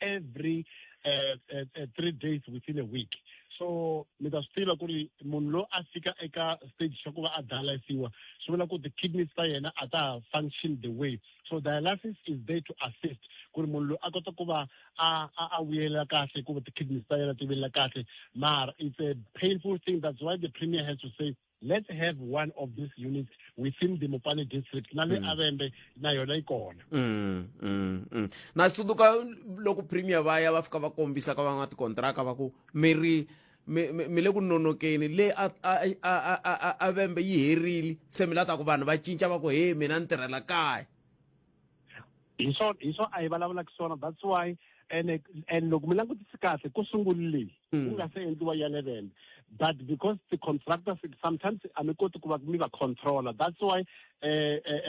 every 3 days within a week. So mi ta swi tiva ku ri munhu lo a fika eka stage xa ku va a dialysiwa swi vula ku ti-kidneys ta yena a ta function the way. So dialysis is there to assist ku ri munhu lo a kota ku va a vuyela kahle ku va ti-kidneys ta yena ti vuyelela kahle mara it's a painful thing. That's why the premier has to say let's have one of these units within the Mopani district na le Avembe na yona yi kona. Na tsundzuka loko premier va ya va fika va kombisa ka van'wana tikontraka va ku mi le ku nonokeni le Avembe yi herile se mi lata ku vanhu va cinca va ku he mina ni tirhela kaya. Hi swona a hi vulavulaka swona. That's why and loko mi langutise kahle ku sungulile ku nga se endliwa ya le Vhembe but because the contractors sometimes a mi koti ku va mi va controller. That's why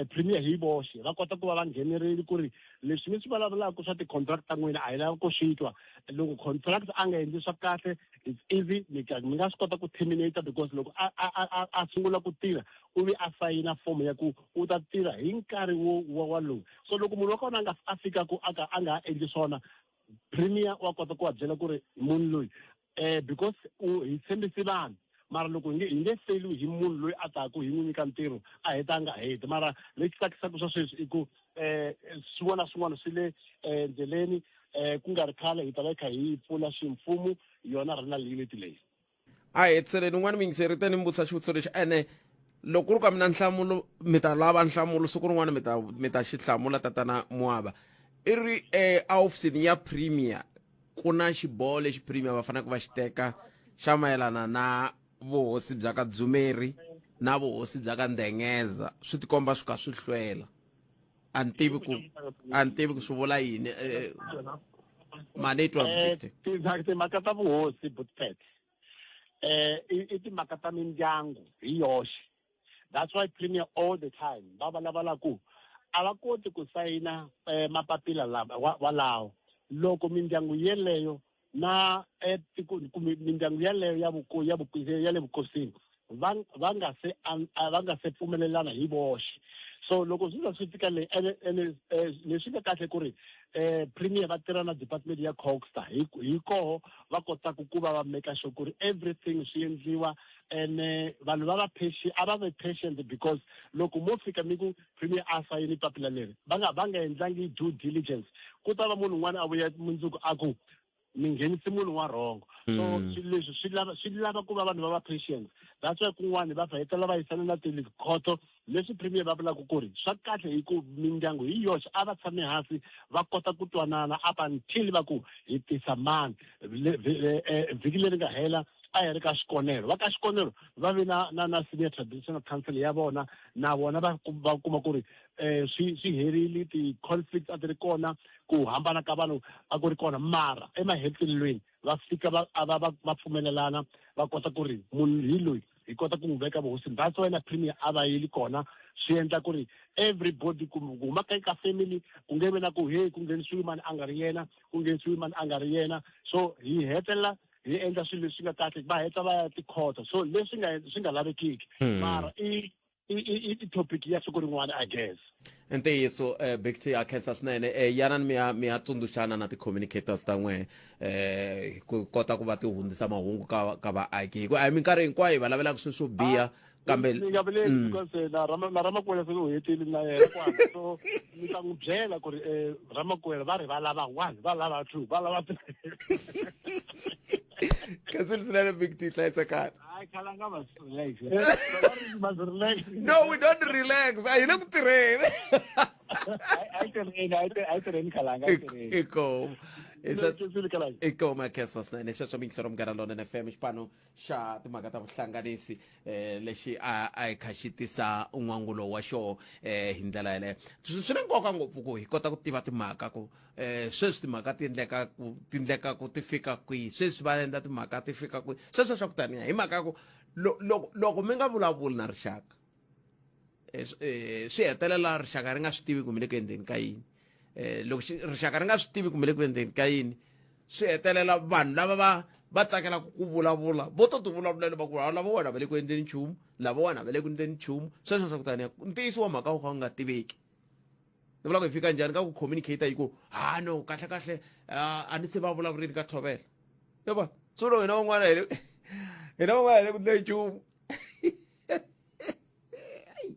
premier hi voxe va kota ku va va nghenerile ku ri leswi mi swi vulavulaka swa ti-contractor n'wina a hi lava ku swi twa. Loko contract a nga endli swa kahle it's easy mi nga swi kota ku terminate because loko a sungula ku tirha u vi a sayina fomo ya ku u ta tirha hi nkarhi walowu. So loko munhu wa kona a fika ku a nga endli swona premier wa kota ku va byela ku ri munhu loyi because hi tshembisi vanhu mara loko hi nge feliwi hi munhu loyi a taku hi n'wi nyika ntirho a heta a nga heti. Mara lexi tsakisaka swa sweswi i ku swin'wana swi le ndleleni ku nga ri khale hi ta va hi kha hi pfula ximfumo yona renal unit leyi. A hi hetseleni un'wana mi yingiseri tani mi vutisa xivutiso lexi ene loko ku ri ka mina nhlamulo mi ta lava nhlamulo siku rin'wana mi ta xi hlamula tatana Moaba i ri ehofisini ya premier ku na xiboho lexi premier va faneleke va xi teka xa mayelana na vuhosi bya ka Dzumeri na vuhosi bya ka Ndengeza swi tikomba swi ka swi hlwela a ni tivi ku swi vula yini manetwa timhaka ta vuhosi Butpet i timhaka ta mindyangu hi yoxe. That's why premier all the time va vulavula ku a va koti ku sayina mapapila walawo loko mindyangu yeleyo na mindyangu yeleyo ya le vukosini va nga se pfumelelana hi voxe. So loko swi fika le leswi nga kahle ku ri premier va tirha na department ya Coxta hi koho va kota ku va make sure ku ri everything swi endliwa and vanhu va va patient because loko mo fika mi ku premier a sayini papila leri va nga endlangi due diligence ku ta va munhu un'wana a vuya mundzuku a ku mi nghenisi munhu wa wrong. So leswi swi lava ku va vanhu va patient. That's why kun'wana va hetelela va yisana na tikhoto leswi premier va vulaka ku ri swa kahle hi ku mindyangu hi yoxe a va tshame hansi va kota ku twanana up until va ku hi tisa mani vhiki leri nga hela a hi ri ka xikonelo va ka xikonelo va vi na senior traditional council ya vona na vona va kuma ku ri swi herile ti-conflicts a ti ri kona ku hambana ka vanhu a ku ri kona mara emahetelelweni va fika va pfumelelana va kota ku ri munhu hi loyi hi kota ku n'wi veka vuhosini. That's why na premier a va yili kona swi endla ku ri everybody ku huma ka family ku nge vi na ku ku nghenisiwi mani a nga ri yena ku nghenisiwi mani a nga ri yena. So hi hetelela hi endla swilo leswi nga kahle va heta va ya tikhoto so leswi swi nga lavekiki mara i topic ya siku rin'wana I guess. ntiyiso Big T a khensa swinene yanani mi ya tsundzuxana na ti-communicators ta n'we ku kota ku va ti hundzisa mahungu ka vaaki hikuva a hi minkarhi hinkwayo va lavelaka swilo swo biha kambe nga vileli because na Ramakwena se u hetile na yena kwana so ni ta n'wi byela ku ri Ramakwena va ri va lava one va lava two va lava three. Kasi swinene Big T hlayisekani. Relax. No, we don't relax. Hi le ku tirheni. I tirheni Khalanga. Iko makhensa swinene sweswo mingisero Munghana Lonene FM xipano xa timhaka ta vuhlanganisi lexi a hi kha xi tisa un'wangulo wa xo hi ndlela yaleyo. Swi na nkoka ngopfu ku hi kota ku tiva timhaka ku sweswi timhaka ti endleka ku ti fika kwihi sweswi va endla timhaka ti fika kwihi sweswo swa ku taniya hi mhaka ku loko mi nga vulavuli na rixaka swi hetelela rixaka ri nga swi tivi ku mi le ku endleni ka yini. Loko rixaka ri nga swi tivi kumbe le ku endleni ka yini swi hetelela vanhu lava va tsakela ku vulavula vo to ti vulavulela va ku lava vona va le ku endleni nchumu lava vona va le ku endleni nchumu sweswo swa ku taniya ntiyiso wa mhaka wu kha wu nga tiveki. Ni vula ku hi fika njhani ka ku communicate hi ku no kahle a ni se va vulavurini ka thobela yova so lo hina van'wana hi le ku endleni nchumu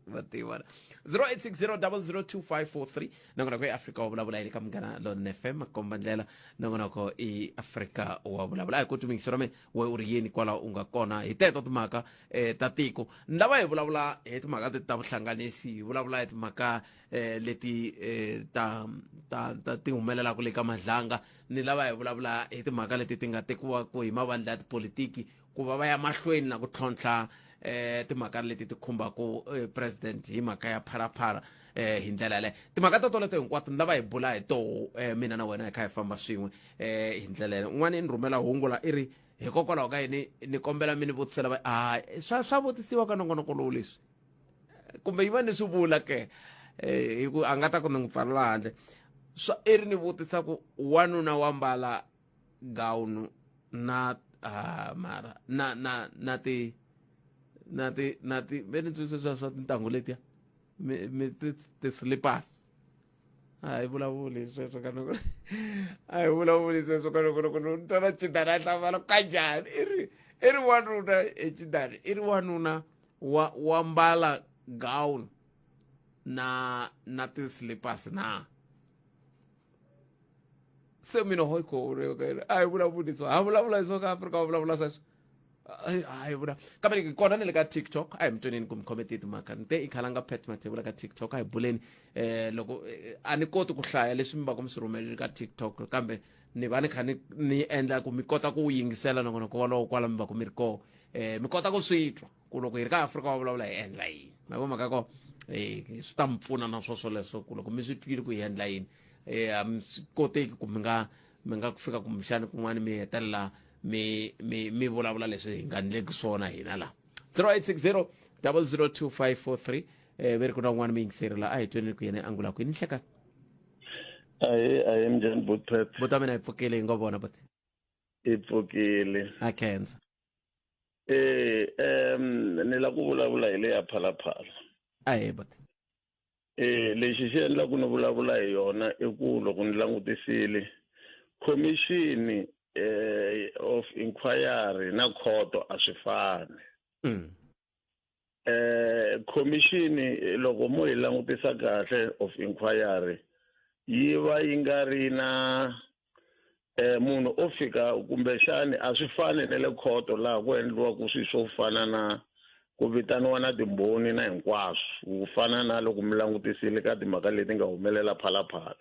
va tivana 0860002543 nongona ko eAfrika wa vulavula hi ka Munghana Lonene FM komba ndlela nongona ko eAfrika wa vulavula hi ku tumingisero me we u ri yini kwala u nga kona hi teto timhaka ta tiko ni lava hi vulavula hi timhaka ta vuhlanganisi hi vulavula hi timhaka leti ta ti humelelaka le ka madlanga ni lava hi vulavula hi timhaka leti ti nga tekiwa ku hi mavandla ya tipolitiki ku va ya mahlweni na ku tlhontlha timhaka leti ti khumbaku president hi mhaka ya pharapara hi ndlela yaleyo timhaka to toleto hinkwato ni lava hi bula hi toho mina na wena hi kha hi famba swin'we hi ndlela yaleyo un'wana ni rhumela hungu la i ri hikokwalaho ka yini ni kombela mi ni vutisela swa vutisiwa ka nongonoko lowu leswi kumbe yi va ni swi vula ke hi ku a nga ta ku ni n'wi pfalela handle i ri ni vutisa ku wanuna wa mbala gawunu na mara na ti me ni twisisa swa tintangu letiya ti slippers a hi vulavuli sweswo ka noko a hi vulavuli sweswo ka noko ni twana Chidani a hlamala kanjhani i ri wanuna Chidani i ri wanuna wa mbala gown na ti slippers na se mina hoiko a hi vulavuli sweswo a vulavula hi swo ka Afrika va vulavula sweswo hayi vona kambe kona ne le ka TikTok a hi mtweneni ku mi khometi timhaka ni te i khalanga pet matebula ka TikTok a hi buleni loko a ni koti ku hlaya leswi mi va ku mi swi rhumeleli ka TikTok kambe ni va ni kha ni endla ku mi kota ku yingisela nangona ko walowo kwala mi va ku mi ri koho mi kota ku swi twa ku loko hi ri ka Afrika va vulavula hi endla yini ma vo mhaka ko swi ta mi pfuna na swoswoleswo ku loko mi swi twile ku hi endla yini a mi swi koteki ku mi nga ku fika kumbexani kun'wana mi hetelela mi vulavula leswi hi nga endleki swona hina laha 0860 002543 ve ri ku na un'wana mi yingiseri laha a hi tweneni ku yena angula kwini hleka I njhani Bootprep? buta mina hi pfukile hi nga vona but Hi pfukile. a khensa Ni la ku vulavula hi le ya Phalaphala. a hi but Lexi xi endlaku ni vulavula hi yona i ku loko ni langutisile commission of inquiry na khoto a swi fani. Commission loko mo hi langutisa kahle of inquiry yi va yi nga ri na munhu o fika kumbexani a swi fani na le khoto laha ku endliwaku swilo swo fana na ku vitaniwa na timbhoni na hinkwaswo ku fana na loko mi langutisile ka timhaka leti nga humelela Phalaphala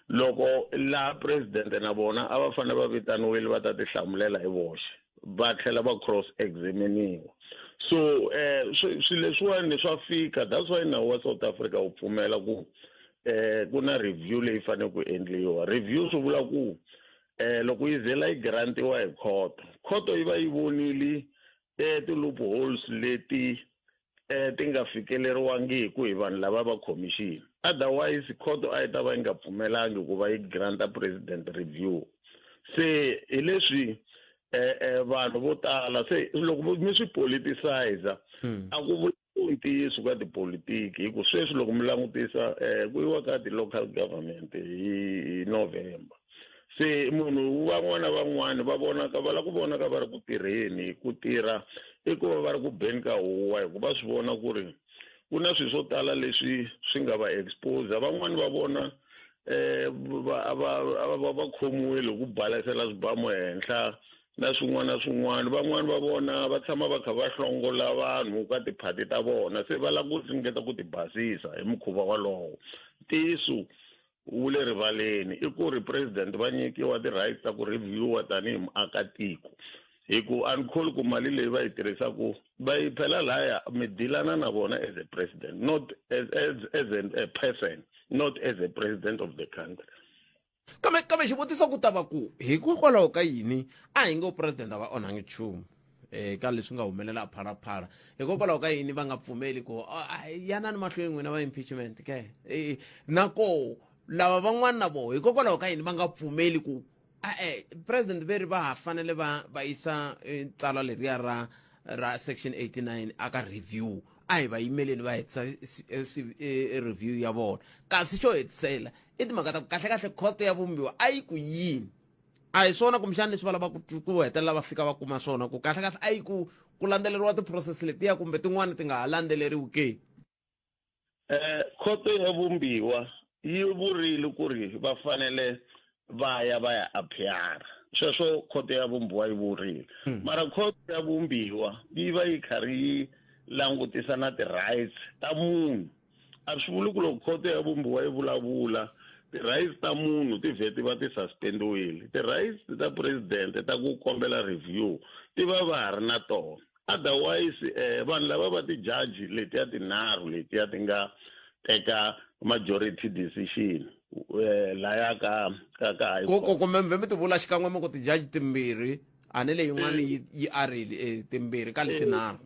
loko la president na vona a va fanele va vitaniwile va ta tihlamulela hi voxe va tlhela va cross examiniwa so swilo leswiwani swa fika that's why nawu wa South Africa wu pfumela ku ku na review leyi fanele ku endliwa review swi vula ku loko yi zela yi grantiwa hi khoto yi va yi vonile ti-loopholes leti ti nga fikeleriwangiku hi vanhu lava va commission otherwise khoto a yi ta va yi nga pfumelangi ku va yi granta president review se hi leswi vanhu vo tala se loko mi swi politicize a ku vula ntiyiso ka tipolitiki hi ku sweswi loko mi langutisa ku yiwa ka ti-local government hi November se munhu van'wana va vonaka va la ku vonaka va ri ku tirheni ku tirha i ku va ri ku beni ka huwa hi ku va swi vona ku ri ku na swilo swo tala leswi swi nga va expose van'wana va vona va khomiwile ku balasela swibamu henhla na swin'wana van'wana va vona va tshama va kha va hlongola vanhu ka tiphati ta vona se va la ku ringeta ku ti basisa hi mukhuva walowo ntiyiso wu le rivaleni i ku ri president va nyikiwa ti-rights ta ku reviewa tanihi muakatiko hi ku a ni kholi ku mali leyi va yi tirhisaku va yi phela laya mi dilana na vona as a president not as a person not as a president of the country kambe xivutiso ku ta va ku hikokwalaho ka yini a hi ngo president a va onhangi nchumu ka leswi nga humelela Phalaphala hikokwalaho ka yini va nga pfumeli ku yanani mahlweni n'wina va impeachment ke nako lava van'wana na vo hikokwalaho ka yini va nga pfumeli ku president veri va ha fanele va yisa tsala leriya ra section 89 aka review a hi va yimeleni va hetisa review ya vona kasi xo hetisela i timhaka ta ku kahlekahle khoto ya vumbiwa a yi ku yini a hi swona kumbexani leswi va lava ku hetelela va fika va kuma swona ku kahlekahle a yi ku landzeleriwa tiphurosesi letiya kumbe tin'wana ti nga ha landzeleriwi ke khoto ya vumbiwa yi vurile ku ri va fanele va ya appear sweswo khoto ya vumbiwa yi vurile mara khoto ya vumbiwa yi va yi karhi yi langutisa na ti-rights ta munhu a swi vuli ku loko khoto ya vumbiwa yi vulavula ti-rights ta munhu ti vheti va ti suspendiwile ti-rights ta president ta ku kombela review ti va ha ri na tona otherwise vanhu lava va ti-judge letiya tinharhu letiya ti nga teka majority decision laya ka kumbe mi ti vula xikan'we mi ku ti-judge timbirhi a ni leyin'wana yi arile timbirhi ka letinharhu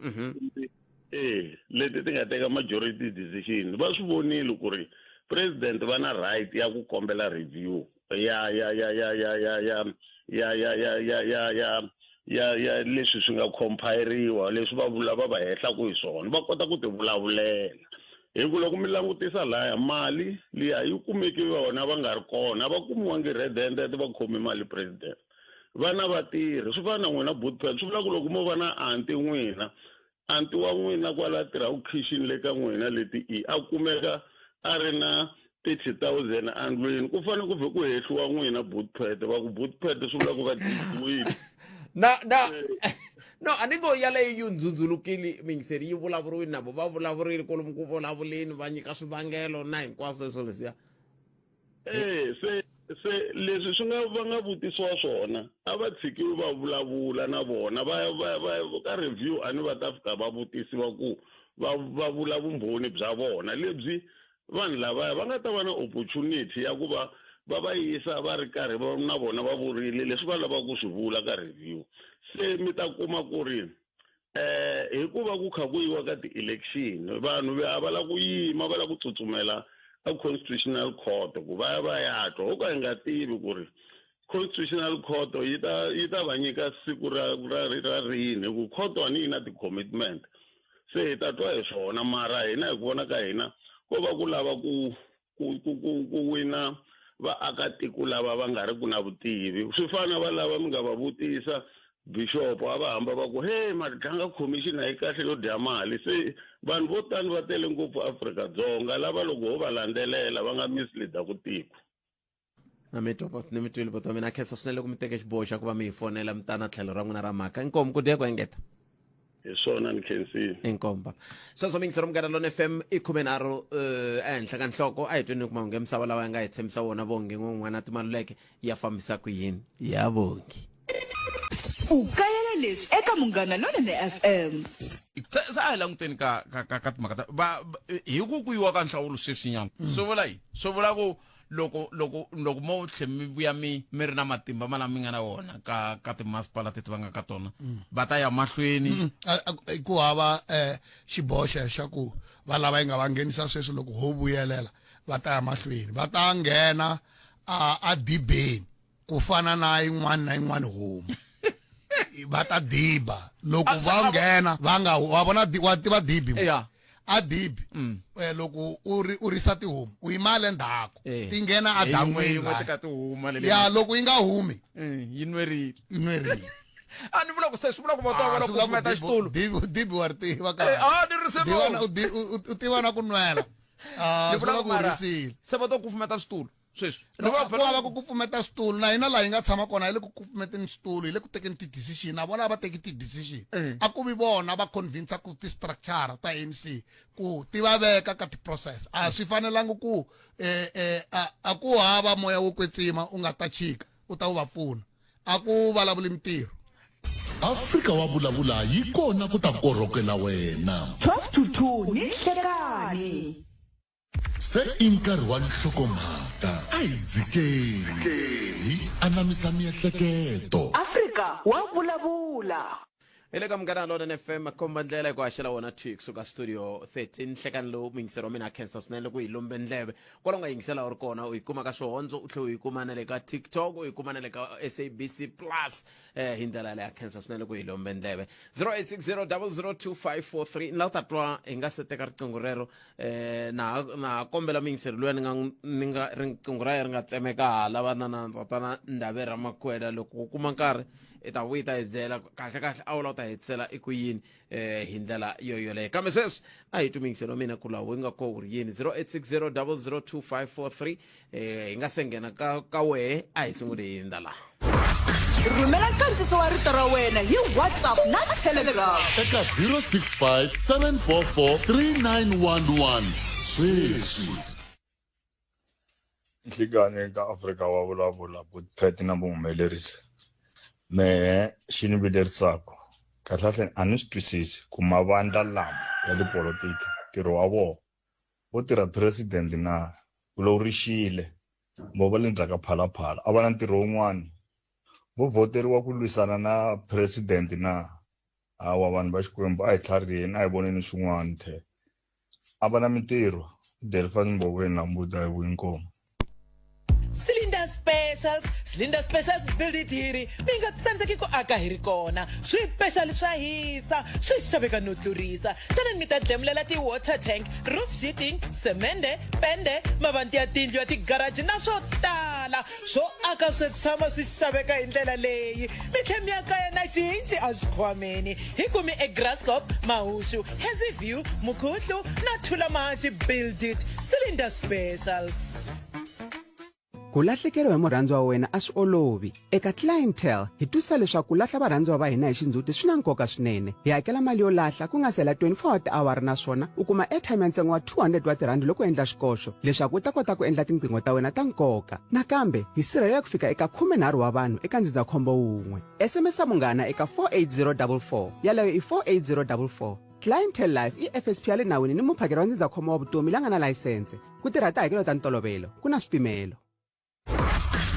leti ti nga teka majority decision va swi vonile ku ri president va na right ya ku kombela review ya leswi swi nga compile-riwa leswi va va henhlaku hi swona va kota ku ti vulavulela hi ku loko mi langutisa laya mali liya yi kumeki vona va nga ri kona va kumiwangi red handed va khomi mali president vana va tirhi swi fana na n'wina Bootprep swi vula ku loko mo va na anti wa n'wina kwala tirhaku kitchen le ka n'wina leti a kumeka a ri na 30,000 andlwini ku fanele ku vhe ku hehliwa n'wina Bootprep va ku Bootprep swi vula ku va disiwile no ani ngo yale yundzundzulukile mingiseri yi vulavuriwile nabo va vulavurile kolomu ku vulavuleni va nyika swivangelo na hinkwaswo swilo leswiya se leswi swi nga va nga vutisiwa swona a va tshikiwi va vulavula na vona va ka review a ni va ta fika va vutisiwa ku va vula vumbhoni bya vona lebyi vanhu lavaya va nga ta va na opportunity ya ku va yisa va ri karhi na vona va vurile leswi va lavaka ku swi vula ka review se mi ta kuma ku ri hikuva ku kha ku yiwa ka ti-election vanhu va la ku yima va la ku tsutsumela a constitutional court ku va ya twa ho ka hi nga tivi ku ri constitutional court yi ta va nyika siku ra rini ku court wani yi na ti-commitment se hi ta twa hi swona mara hina hi ku vona ka hina ko va ku lava ku wina vaakatiko lava va nga ri ku na vutivi swi fana va lava mi nga va vutisa bishop a va hamba va ku hey matlanga commission a yi kahle yo dya mali se vanhu vo tani va tele ngopfu Afrika-Dzonga lava loko ho va landzelela va nga misleada ku tiko na mi twile poto mina khensa swinene loko mi teke xiboho xa ku va mi hi fonela mi ta na tlhelo ra n'wina ra mhaka inkomu ku dya ku engeta hi swona ni khensile inkomba sweswo mingisero Mgadalona FM i 13 ehenhla ka nhloko a hi tweni ku mahungu ya misava lawa ya nga hi tshembisa wona vongi n'wana timaluleke ya fambisa ku yini ya vongi u kayela leswi eka Munghana Lonene FM sa ha languteni ka timhaka ta hi ku yiwa ka nhlawulo sweswinyana swi vula yini swi vula ku loko mo tlhe mi vuya mi ri na matimba malama mi nga na wona ka timasipala teti va nga ka tona va ta ya mahlweni ku hava xiboho xa ku va lava yi nga va nghenisa sweswi loko ho vuyelela va ta ya mahlweni va ta nghena a dibeni ku fana na yin'wana homu va ta diba loko va nghena va nga wa vona wa tiva dibi a dibi loko u risa tihomu u yimale ndzhaku ti nghena a dan'wini ya loko yi nga humi yi nwerile a ni vula ku se swi vula ku va ta vona ku kufumeta xitulu dibi wa ri tiva ni rise u tiva na ku nwela ni vula ku risile se va to kufumeta xitulu sweswi ku lava ku kufumeta switulu na hina laha hi nga tshama kona hi le ku kufumeteni switulu hi le ku tekeni ti-decision na vona va teki ti-decision a ku vi vona va convince ku ti-structure ta ANC ku ti va veka ka ti-process a swi fanelangi ku a ku hava moya wo kwetsima u nga ta chika u ta wu va pfuna a ku vulavuli mintirho Afrika wa vulavula yi kona ku ta korhokela wena 12 to 2 ni nhlekani se inkarhi wa nhlokomhaka a hi dzikeli hi anamisa miehleketo Afrika wa vulavula ile ka Mgadalona FM komba ndlela ku haxela wona Twix suka studio 13 nhlekani lowu mingisero mina khensa swinene ku hi lombe ndleve kwala nga yingisela u ri kona u yi kuma ka swihondzo u tlhela u yi kuma na le ka TikTok u yi kuma na le ka SABC Plus hi ndlela leya khensa swinene ku hi lombe ndleve 0860002543 la ta twa hi nga se teka riqingho rero na kombela mingisero loyi ni nga riqingho ra ri nga tsemeka hala vana na tatana Ndave Ramakwela loko ku kuma nkarhi eta wita hi byela kahle a wu la ta hetisela i ku yini hi ndlela yoyoleyo kambe sweswi a hi tumingiselo mina ku lawa wu nga ko uri yini 0860002543 hi nga se nghena ka wehe a hi sungule hi ndlela rhumela nkandziso wa rito ra wena hi WhatsApp na Telegram eka 065 744 3911 sweswi nhlikani ka Afrika wa vulavula Phet na vuhumelerisi mehe xi ni vilerisako kahlekahle a ni swi twisisi ku mavandla lama ya tipolotiki ntirho wa vona vo tirha president na kulorixile vo va le ndzhaka phalaphala a va na ntirho wun'wana vo voteriwa ku lwisana na president na hawa vanhu va Xikwembu a hi tlhariheni a hi voneni swin'wana the a va na mintirho Delphine Mboweni na Mbuda hi Winkomo Cylinder Specials build it here mi nga tsandzeki ku aka hi ri kona swipexali swa hisa swi xaveka no tlurisa tanani mi ta dlemulela ti-water tank roof sheeting semende pende mavanti ya tindlu ya tigaraji na swo tala swo aka swi tshama swi xaveka hi ndlela leyi mi tlhe mi ya kaya na cinci a xikhwameni hi kumi eGrasscop Mahuxu Hazyview Mukhuhlu na Thulamahashe build it Cylinder Specials ku lahlekeriwa hi murhandziwa wa wena a swi olovi. Eka Clientele hi twisisa leswaku ku lahla varhandziwa va hina hi xindzhuti swi na nkoka swinene. Hi hakela mali yo lahla ku nga se hela 24 wa tiawara naswona u kuma airtime ya ntsengo wa 200 wa tirhandi loko u endla xikoxo leswaku u ta kota ku endla tinqingho ta wena ta nkoka. Nakambe hi sirhelela ku fika eka 13 wa vanhu eka ndzindzakhombo wun'we. SMS munghana eka 48044 yaleyo i 48044. Clientele Life i FSP ya le nawini ni muphakeri wa ndzindzakhombo wa vutomi la nga na layisense. Ku tirha tihakelo ta ntolovelo ku na swipimelo.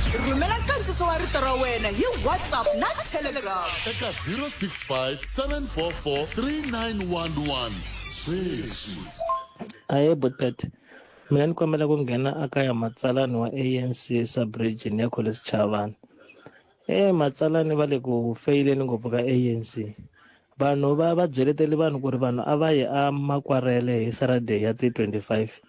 Rhumela nkandziso wa rito ra wena hi WhatsApp na Telegram eka 065 744 3911 sweswi. Aye Botpet, mina ni kombela ku nghena aka ya matsalani wa ANC sub-region ya College Chavani. Matsalani va le ku feyileni ngopfu ka ANC. Vanhu va byeletele vanhu ku ri vanhu a va ye a Makwarele hi Saturday ya ti 25.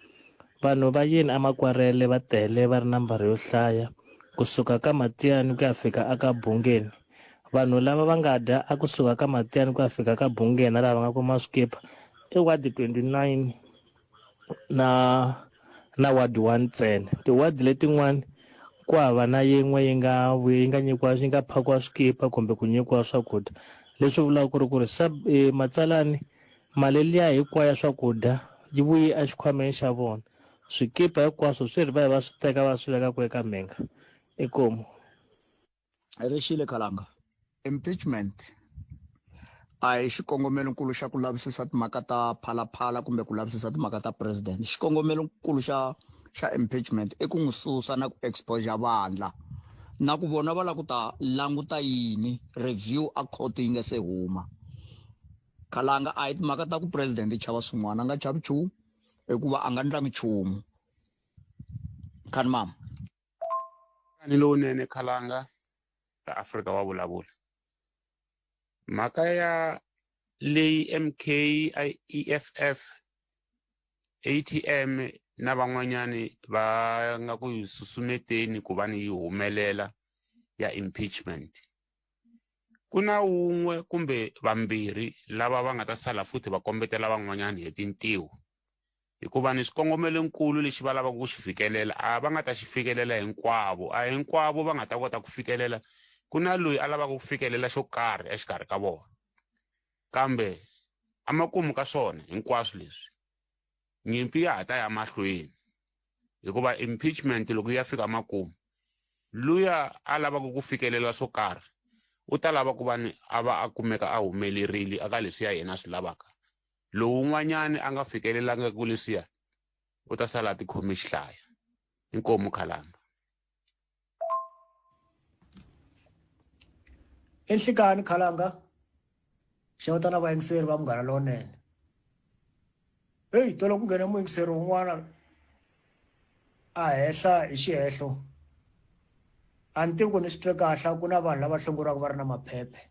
Vanhu va yini a Makwarele va tele va ri nambara yo hlaya kusuka ka Matiyani ku ya fika aka Bungeni. Vanhu lava va nga dya a kusuka ka Matiyani ku ya fika ka Bungeni lava nga kuma swikipa i ward 29 na ward 1 ntsena. Ti-ward letin'wana ku hava na yin'we yi nga nyikiwa yi nga phakiwa swikipa kumbe ku nyikiwa swakudya. Leswi vulaka ku ri matsalani mali liya hinkwayo ya swakudya yi vuye exikhwameni xa vona. Swikipa hinkwaswo swi ri va swi teka va swi veka ku eka menga. Ikomo. Rixile Khalanga. Impeachment a hi xikongomelonkulu xa ku lavisisa timhaka ta phalaphala kumbe ku lavisisa timhaka ta president. Xikongomelonkulu xa impeachment i ku n'wi susa na ku exposure vandla na ku vona va la ku ta languta yini review a court yi nga se huma. Khalanga a hi timhaka ta ku president i chava swin'wana a nga chavi nchumu hikuva a nga ndlangi nchumu. Khani mama ni lowunene Khalanga ta Afrika wa vulavula mhaka ya leyi MK EFF ATM na van'wanyani va nga ku susumeteni ku va ni yi humelela ya impeachment. Ku na wun'we kumbe vambirhi lava va nga ta sala futhi va kombetela van'wanyani hi tintiho hikuva ni xikongomelonkulu lexi va lavaka ku xi fikelela a va nga ta xi fikelela hinkwavo a hinkwavo va nga ta kota ku fikelela. Ku na loyi a lavaka ku fikelela xo karhi exikarhi ka vona kambe amakumu ka swona hinkwaswo leswi nyimpi ya ha ta ya mahlweni hikuva impeachment loko ya fika makumu luya a lavaka ku fikelela swo karhi u ta lava ku va ni a kumeka a humelerile aka leswi ya yena swi lavaka. Lowu n'wanyani a nga fikelelanga ku leswiya u ta sala tikhomi xihlaya. Inkomu Khalanga. Enhlikani Khalanga xeweta na vayingiseri va Munghana Lonene. Tolo ku nghena muyingiseri wun'wana a hehla hi xihehlo a ni tivi ku ni swi twe kahle ku na vanhu lava hlongoriwaka va ri na maphephe.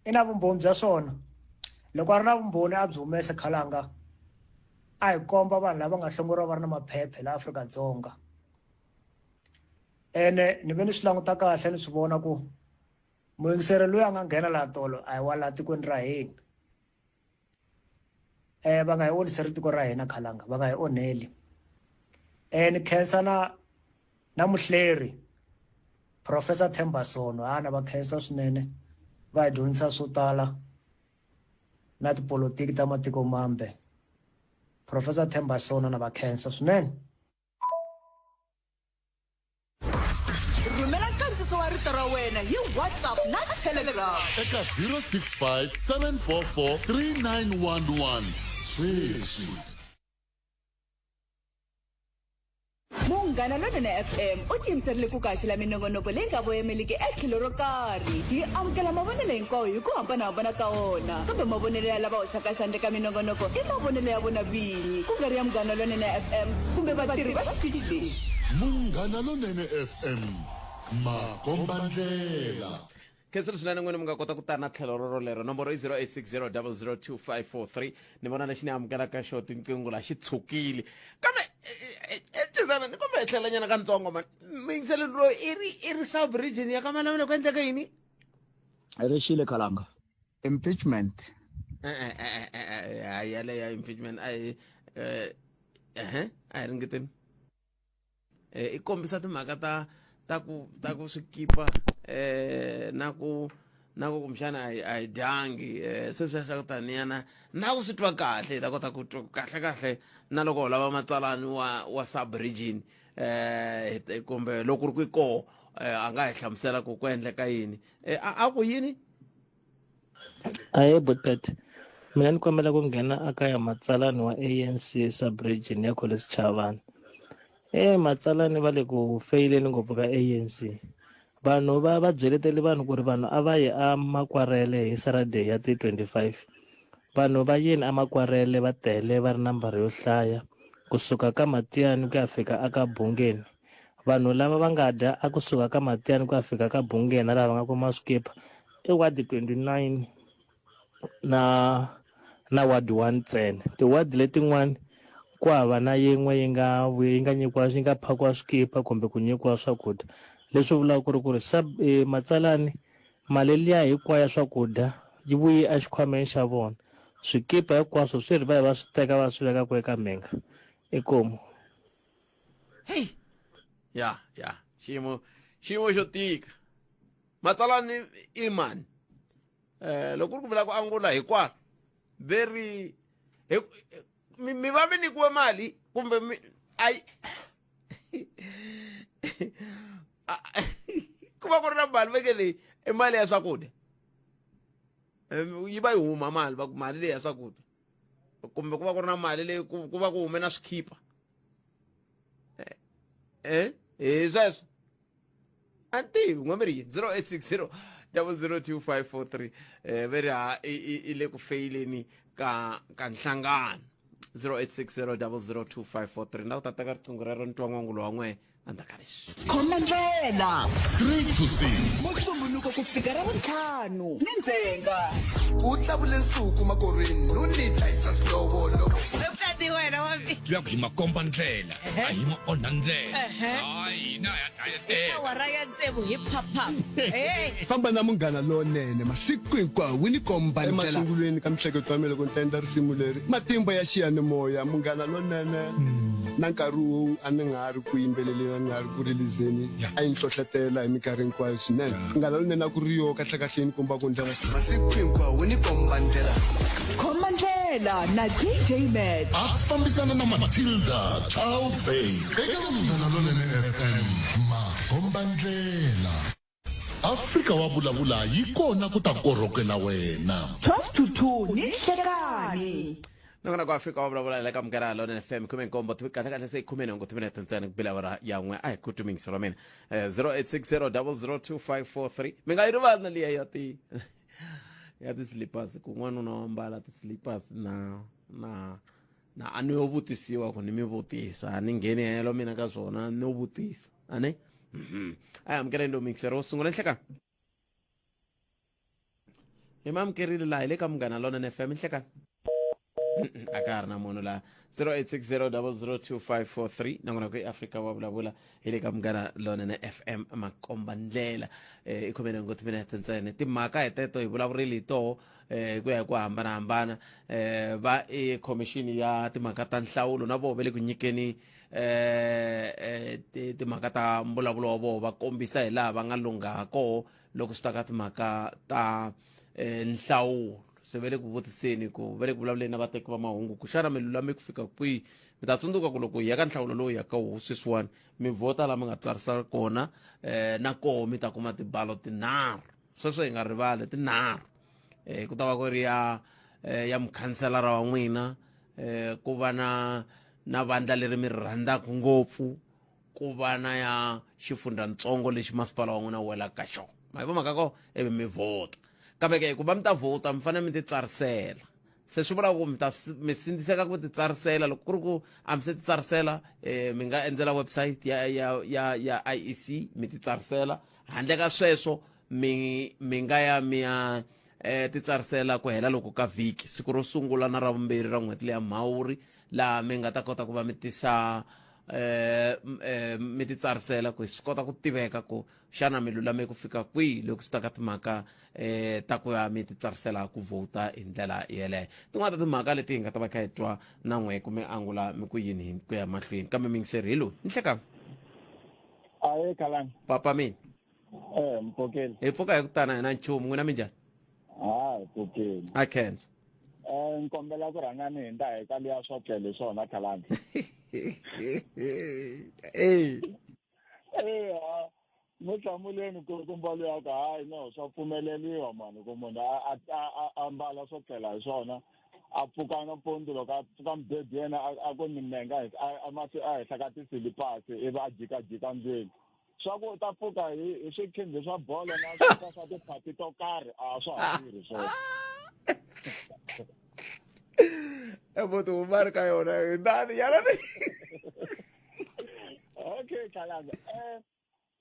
I na vumbhoni bya swona loko a ri na vumbhoni a byi humese Khalanga a hi komba vanhu lava nga hlongoriwa va ri na maphephe la Afrika-Dzonga. Ene ni ve ni swi languta kahle ni swi vona ku muyingiseri loyi a nga nghena laha tolo a hi wa laha tikweni ra hina. Va nga hi oniseri tiko ra hina Khalanga va nga hi onheli. Ni khensa na muhleri Professor Themba Sono na va khensa swinene va hi dyondzisa swo tala na tipolotiki ta matiko mambe. Professor Themba Sono na va khensa swinene. Rhumela nkandziso wa rito ra wena hi WhatsApp na Telegram eka 065 744 3911 sweswi. Munghana Lonene FM u tiyimiserile ku kaxela minongonoko leyi nga voyemeliki etlhelo ro karhi. Hi amukela mavonelo hinkwawo hi ku hambanahambana ka wona kambe mavonelo ya lava hoxaka xandla ka minongonoko i mavonelo ya vona vinyi ku nga ri ya Munghana Lonene FM kumbe vatirhi va xitichi lexi. Munghana Lonene FM makombandlela. khenselo swinene n'wini mi nga kota ku ta na tlhelo rorolero nomboro i 0860 0022543 ni vona lexi ni amukelaka xo tinqingho la xi tshukile kambe ecizana ni kombe etlhelanyana ka ntsongo mani miyingiselo loyi i ri south region ya ka Malamulele ku endleka yini. Rixile Khalanga. Impeachment yaleya impeachment a hi ringeteni I kombisa timhaka ta ku swikipa na ku kumxana a hi dyangi sweswiya swa ku taniyana na ku swi twa kahle hi ta kota ku twa kahle na loko u lava matsalani wa sub-region kumbe loko ri ku koho a nga hi hlamusela ku endleka yini a ku yini Aye Butpet, mina ni kombela ku nghena aka ya matsalani wa ANC sub-region ya College Chavani. Matsalani va le ku feyileni ngopfu ka ANC. Vanhu va byeletele vanhu ku ri vanhu a va yi a Makwarele hi Saturday ya ti 25. Vanhu va yini a Makwarele va tele va ri nambara yo hlaya kusuka ka Matiyani ku ya fika aka Bungeni. Vanhu lava va nga dya a kusuka ka Matiyani ku ya fika ka Bungeni lava nga kuma swikipa i ward 29 na ward 1 ntsena. Ti-ward letin'wana ku hava na yin'we yi nga phakiwa swikipa kumbe ku nyikiwa swakudya. Leswi vulaka ku ri matsalani mali liya hinkwayo ya swakudya yi vuye exikhwameni xa vona. Swikipa hinkwaswo swi ri va swi teka va swi veka ku eka menga. Inkomu. Hey, ya xiyimo xo tika. Matsalani i mani loko ku vula ku angula hikwalo very mi va mi nyikiwe mali kumbe ai ku va ku ri na mali veke leyi i mali ya swakudya yi va yi huma mali leyi ya swakudya kumbe ku va ku ri na mali leyi ku va ku hume na swikhipa hi sweswo a ntivi n'wamiri 0860 002 veri i le ku feyileni ka nhlangano 0860 002 na ku ta teka riqingho rero ni twa n'wangulo wa n'we andaka leswi khoma ndlela 3 to 6 muhlumbunuko ku fika ra vuntlhanu ni ndzhenga u tlavule nsuku makorini no ni hlayisa silovolo vukati wena wa ya ku hi makomba ndlela a hi ma onha ndlela hayi na ya tayetela awara ya tsevu hi phapha famba na munghana lonene masiku hinkwawo ni komba ndlela emasungulweni ka mihleketo wa mina loko ni endla risimu leri matimba ya xiyanimoya munghana lonene na nkarhi wo a ni nga ri ku yimbeleleni a ni nga ri ku rilizeni a yi ni hlohlotela hi minkarhi hinkwayo swinene munghana lonene a ku ri yo kahlekahle ni kombaka ndlela masiku hinkwawo ni komba ndlela khoma ndlela na DJ Max a fambisana na Matilda Child Bay eka munghana lonene FM makomba ndlela Afrika wa vulavula yi kona ku ta korhokela wena 12 to 2 ni nhlekani nangona ku Afrika wa vulavula le ka mugara lona FM khume nkombo tivi kahle se khume nongo timinete ntsena ku bila wara yan'we a hi ku tumingiso ra mina 0860 002 mi nga yi rivala liya ya ti slippers kun'wana una wa mbala ti slippers na a ni yo vutisiwa ku ni mi vutisa a ni ngheni helo mina ka swona ni yo vutisa a ne a amukela ndo mixero sungula nhlekani hi ma amukerile laha hi le ka munghana lona FM nhlekani a ka ha ri na munhu laha 0860 002 nangona ku Afrika wa vulavula hi le ka munghana lonene FM makomba ndlela i khomene ngo timinete ntsena timhaka hi teto hi vulavurile hi toho ku ya hi ku hambanahambana va commission ya timhaka ta nhlawulo na vona va le ku nyikeni timhaka ta mbulavulo wa vona va kombisa hi laha va nga lungha koho loko swi ta ka timhaka ta nhlawulo se vele ku vutiseni ku vele ku vulavuleni na vateki va mahungu ku xana mi lulame ku fika kwihi mi ta tsundzuka ku loko hi ya ka nhlawulo lowu ya ka sweswiwani mi vhota lama nga tsarisa kona na koho mi ta kuma tibalo tinharhu sweswo hi nga rivali tinharhu ku ta va ku ri ya mukhanselara wa n'wina ku va na vandla leri mi rhandzaka ngopfu ku va na ya xifundzatsongo lexi masipala wa n'wina welaka ka xona ma hi vomhaka ko ivi mi vhota kambe ke ku va mi ta vhota mi fanele mi ti tsarisela se swi vula ku mi sindziseka ku ti tsarisela loko ku ri ku a mi se ti tsarisela mi nga endzela website ya IEC mi ti tsarisela handle ka sweswo mi nga ya mi ya ti tsarisela ku hela loko ka vhiki siku ro sungula na ra vumbirhi ra n'hweti leya Mhawuri laha mi nga ta kota ku va mi tisa mi ti tsarisela ku swi kota ku tiveka ku xana mi lulame ku fika kwihi loko swi ta ka timhaka ta ku ya mi ti tsarisela ku vhota hi ndlela yeleyo tin'wana ta timhaka leti hi nga ta va kha hi twa na n'we kumbe angula mi ku yini ku ya mahlweni kambe mi ngiseri hi loyi ni hlekani Hayi Khalanga. papa mina Mpokeni. hi pfuka hi ku tana hina nchumu n'wina minjhani Mpokeni. a khenzo Nkombela ku rhanga ni hinda hi ka liya swo tlele swona Khalanga. Mo hlamuleni ku mbalo ya ka hayi no swa pfumeleliwa mani ku munhu a mbala swo tlela hi swona a pfuka nampundzu loko a pfuka mibedhi yena a ku minenga a masi a henhla ka tisilipasi ivi a jikajika ndzeni swa ku u ta pfuka hi swikhindzi swa bolo na swa tiphati to karhi a swa ha tirhi swona moto umari ka yona ndani yana okay Khalanga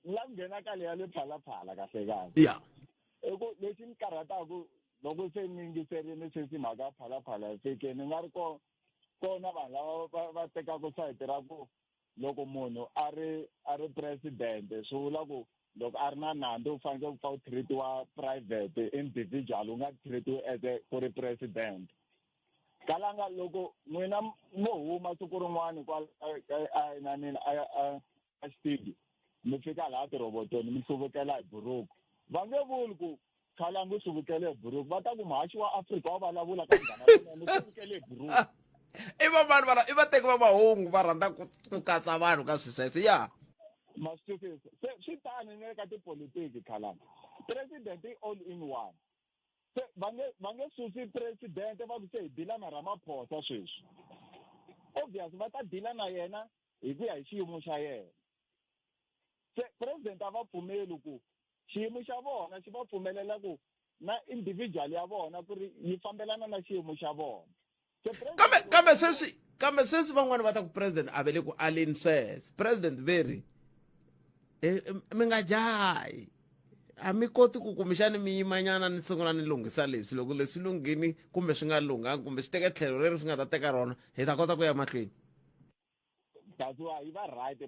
la nghena ka leya le phalaphala kahle kahle ya lexi ni karhataku loko se ni yingiserile sweswi mhaka phalaphala fikeni ni nga ri kona vanhu lava va tekaka sayiti ra ku loko munhu a ri presidente swi vula ku loko a ri na nandzu u fanekele ku pfa u treat-iwa private individual u nga treat-iwi as ku ri president Khalanga loko n'wina mo huma siku rin'wani a xitidi mi fika laha tirobotoni mi hluvukela hi buruku va nge vuli ku Khalanga u hluvukele hi buruku va ta ku muhaxi wa Afrika wa vulavula ka Munghana Lonene u hluvukele hi buruku i vanhu i vateki va mahungu va rhandza ku katsa vanhu ka swisweswo ya ma swi twisisa se swi tani ni le ka tipolitiki Khalanga president i all in one se va nge susi presidente va ku se hi dila na Ramaphosa sweswi obviously va ta dila na yena hi ku ya hi xiyimo xa yena se president a va pfumeli ku xiyimo xa vona xi va pfumelela ku na individual ya vona ku ri yi fambelana na xiyimo xa vona kambe sweswi van'wani va ta ku president a vele ku aleni sweswo president veri mi nga jahi a mi koti ku kumbexani mi yimanyana ni sungula ni lunghisa leswi loko leswi lunghini kumbe swi nga lunghanga kumbe swi teka tlhelo leri swi nga ta teka rona hi ta kota ku ya mahlweni that's why va right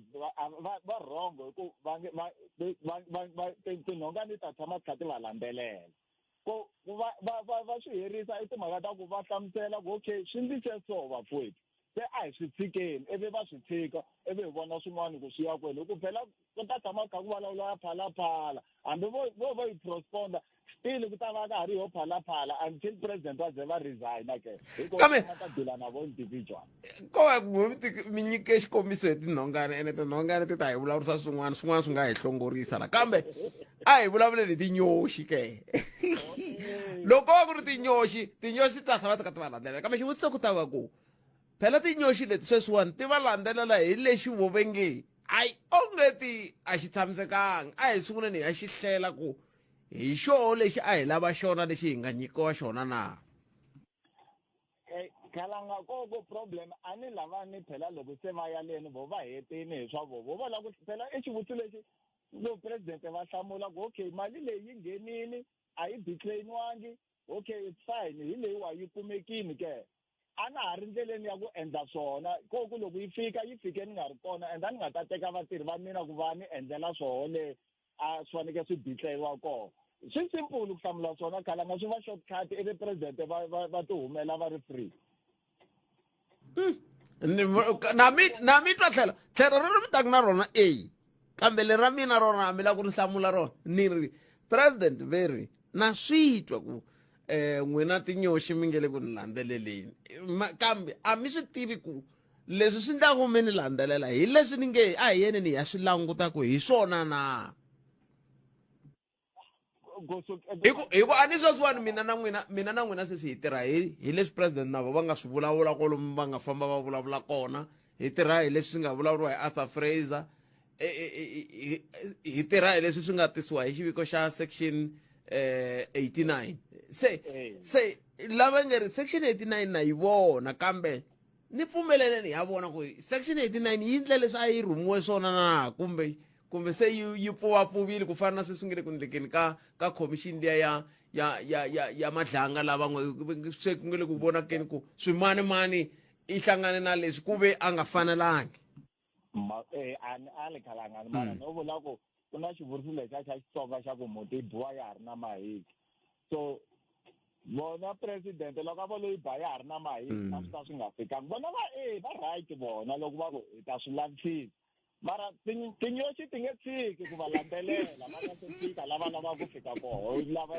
va wrong hi ku tinhonga ni ta tshama ti kha ti va landzelela ku va swi herisa i timhaka ta ku va hlamusela ku okay swi ndlise so vapfowethu se a hi swi tshikeni ivi va swi tshika ivi hi vona swin'wana ku swi ya kwele hi ku phela ku ta tshama kha ku vulavula ya phalaphala hambi vo yi prosponda still ku ta va ka ha ri yo phalaphala until president va ze va resigna ke ta dila na vo individual ko va ku mi nyike xikombiso hi tinhongana ene tinhongana ti ta hi vulavurisa swin'wana swi nga hi hlongorisa la kambe a hi vulavuleni hi tinyoxi ke loko va ku ri tinyoxi ta tshama ti kha ti va landzelela kambe xivutiso ku ta va ku phela tinyoxi leti sweswiwani ti va landzelela hi lexi vovenge ayi ongeti a xi tshamisekanga a hi sunguleni hi ya xi hlela ku hi xona lexi a hi lava xona lexi hi nga nyikiwa xona na Khalanga ko problem a ni lavani phela loko se va yaleni vo va hetini hi swa vo va la ku phela i xivutiso lexi lo president va hlamula ku okay mali leyi yi nghenini a yi declainiwangi okay it's fine hi leyi wa yi kumekini ke a na ha ri ndleleni ya ku endla swona ku loko yi fika yi fike ni nga ri kona and a ni nga ta teka vatirhi va mina ku va ni endlela swona a swi fanekele swi declariwa kona swi simple ku hlamula swona Khalanga swi va shortcut ivi president va ti humela va ri free na mi twa tlhelo ri mi taku na rona kambe leri ra mina rona mi la ku ri hlamula rona ni ri president veri na swi twa ku n'wina tinyoxi mi nge le ku ni landzeleleni kambe a mi swi tivi ku leswi swi ndlaku mi ni landzelela hi leswi ni nge a hi yeneni hi ya swi languta ku hi swona na hi ku a ni sweswiwani mina na n'wina sweswi hi tirha hi leswi president na va nga swi vulavula kolomu va nga famba va vulavula kona hi tirha hi leswi swi nga vulavuriwa hi Arthur Fraser hi tirha hi leswi swi nga tisiwa hi xiviko xa section 89 se lava nge ri section 89 na yi vona kambe ni pfumeleleni ya vona ku section 89 yi ndle leswi a yi rhumiwe swona na kumbe se yi pfuwapfuvile ku fana na sweswi nge le ku ndlekeni ka commission liya ya madlanga lava se ku nge le ku vonakeni ku swimanimani i hlangane na leswi ku ve a nga fanelangi a le Khalanga mara no vula ku ku na xivuriso lexa xa Xitsonga xa ku muti buwa ya ha ri na mahiki so vona president loko a va loyi ba ya ha ri na mahiki a swi ta swi nga fikangi vona va right bona loko va ku hi ta swi lavisisa mara tinyoxi ti nge tshiki ku va landzelela va nga se fika lava lavaka ku fika koho lava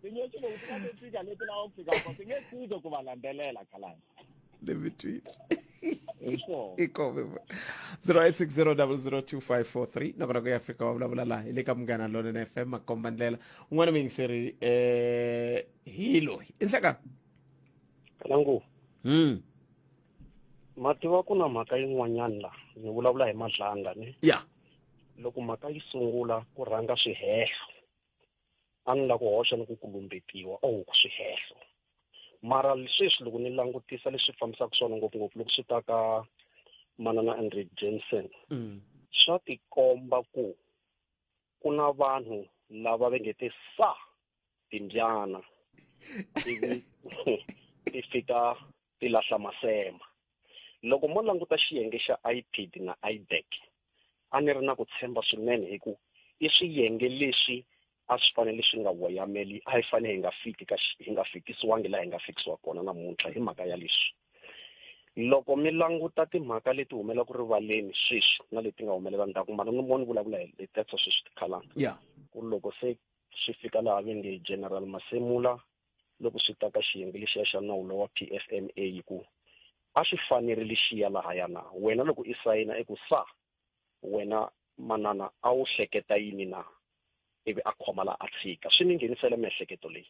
tinyoxi loko ti nga se fika leti lava ku fika koho ti nge tshiki ku va landzelela khalanga between ikove 0860002543 nakona ku ya fika wa vulavula laha ile ka Munghana Lonene FM makomba ndlela un'wana mi yingiseri hi loyi i nhleka Kalangu mativa ku na mhaka yin'wanyana la ni vulavula hi Madlanga ne ya loko mhaka yi sungula ku rhanga swihehlo a ni la ku hoxa ni ku kulumbetiwa ku swihehlo mara sweswi loko ni langutisa leswi fambisaka swona ngopfungopfu loko swi ta ka manana Andre Jensen swa tikomba ku na vanhu lava va nge te timbyana ti fika ti lahla masema loko mo languta xiyenge xa IPD na IDEC a ni ri na ku tshemba swinene hi ku i swiyenge leswi a swi fanele swi nga voyameli a hi fanele hi nga fikisiwangi laha hi nga fikisiwa kona namuntlha hi mhaka ya leswi loko mi languta timhaka leti humelaka rivaleni sweswi na leti nga humelela ndzhaku mara ni voni vulavula hi tetso sweswi tikhalanga ku loko se swi fika laha va nge General Masemula loko swi ta ka xiyenge lexiya xa nawu wa PFMA ku a swi fanerile xiya laha yana wena loko i sayina eku wena manana a wu hleketa yini na ivi a khoma la a tshika swi ni nghenisela miehleketo leyi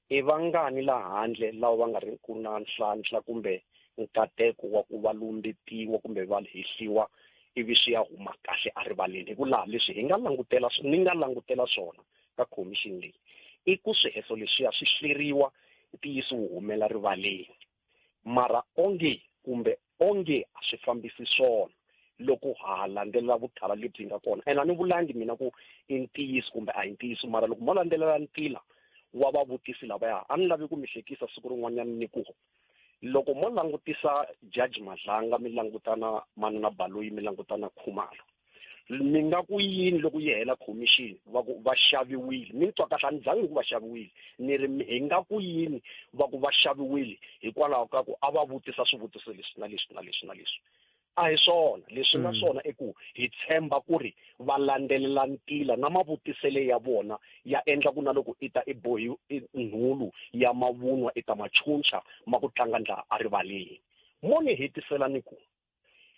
i vangani laha handle lava va nga ri ku na nhlahla kumbe nkateko wa ku va lumbetiwa kumbe va hehliwa ivi swi ya huma kahle a rivaleni hi ku laha leswi ni nga langutela swona ka commission leyi i ku swihehlo leswiya swi hleriwa tiyisi wu humela rivaleni mara onge a swi fambisi swona loko ha landzelela vuthala lebyi nga kona ene a ni vulangi mina ku i ntiyiso kumbe a hi ntiyiso mara loko mo landzelela ntila wa vavutisi lavaya a ni lavi ku mi hlekisa siku rin'wanyana ni ku loko mo langutisa Judge Madlanga mi langutana manana Baloyi mi langutana Khumalo mi nga ku yini loko yi hela commission va xaviwile mi twa kahle a ni zangi ku va xaviwile ni ri hi nga ku yini va ku va xaviwile hikwalaho ka ku a va vutisa swivutiso leswi na leswi a hi swona leswi nga swona i ku hi tshemba ku ri va landzelela ntila na mavutisele ya vona ya endla ku na loko i ta i bohi nhulu ya mavunwa i ta machuncha ma ku tlanga ndla a rivaleni mo ni hetisela ni ku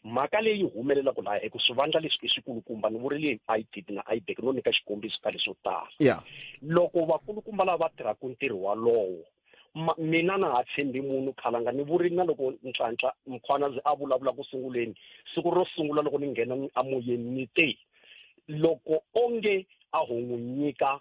mhaka leyi humelela ku laha eku swivandla leswi i swikulukumba ni vurile IDEC na IDEC no nyika xikombiso ka leswo tala loko vakulukumba lava va tirhaka ntirho walowo mina na ha tshembi munhu khalanga ni vurile na loko Ntlhantlha Mkhwanazi a vulavula ku sunguleni siku ro sungula loko ni nghena a moyeni ni te loko onge a ho n'wi nyika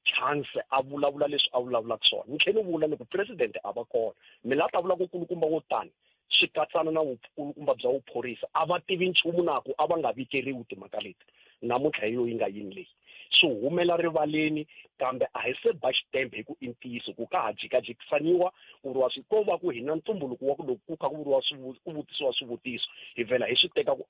chance a vulavula leswi a vulavulaka swona ni tlhela ni vula ni ku president a va kona mina ta vula ku kulukumba wo tani swi katsana na vukulukumba bya vuphorisa a va tivi nchumu naku a va nga vikeriwi timhaka leti namuntlha hi yi nga yini leyi swi humela rivaleni kambe a hi se ba xitempe hi ku i ntiyiso ku ka ha jikajikisaniwa ku vuriwa swi kova ku hina ntumbuluko wa ku loko ku kha ku vuriwa ku vutisiwa swivutiso hi vhela hi swi teka ku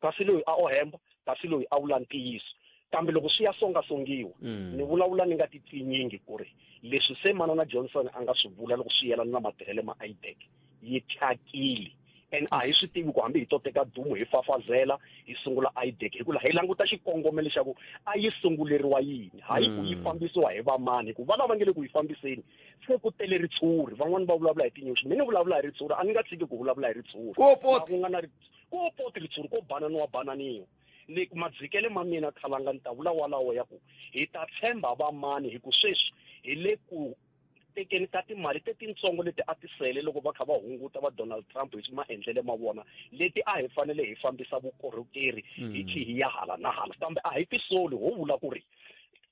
kasi loyi a ohemba kasi loyi a vula ntiyiso kambe loko swi ya songasongiwa ni vulavula ni nga ti tinyingi ku ri leswi se manana Johnson a nga swi vula loko swi yelana na matirhele ma IDEC yi thyakile and a hi swi tivi ku hambi hi to teka dumo hi fafazela hi sungula IDEC hi ku hi languta xikongomelo xa ku a yi sunguleriwa yini hayi ku yi fambisiwa hi vamani ku va lava nge le ku yi fambiseni se ku tele ritshuri van'wani va vulavula hi tinyoxi mina ni vulavula hi ritshuri a ni nga tshiki ku vulavula hi ritshuri ku nga na ritshuri ko bananiwa le madzikele ma mina khalanga ni ta vula walawo ya ku hi ta tshemba vamani hi ku sweswi hi le ku tekeni ka timali tetitsongo leti a ti sele loko va kha va hunguta va Donald Trump hi maendlele ma vona leti a hi fanele hi fambisa vukorhokeri hi hi ya hala na hala kambe a hi tisoli ho vula ku ri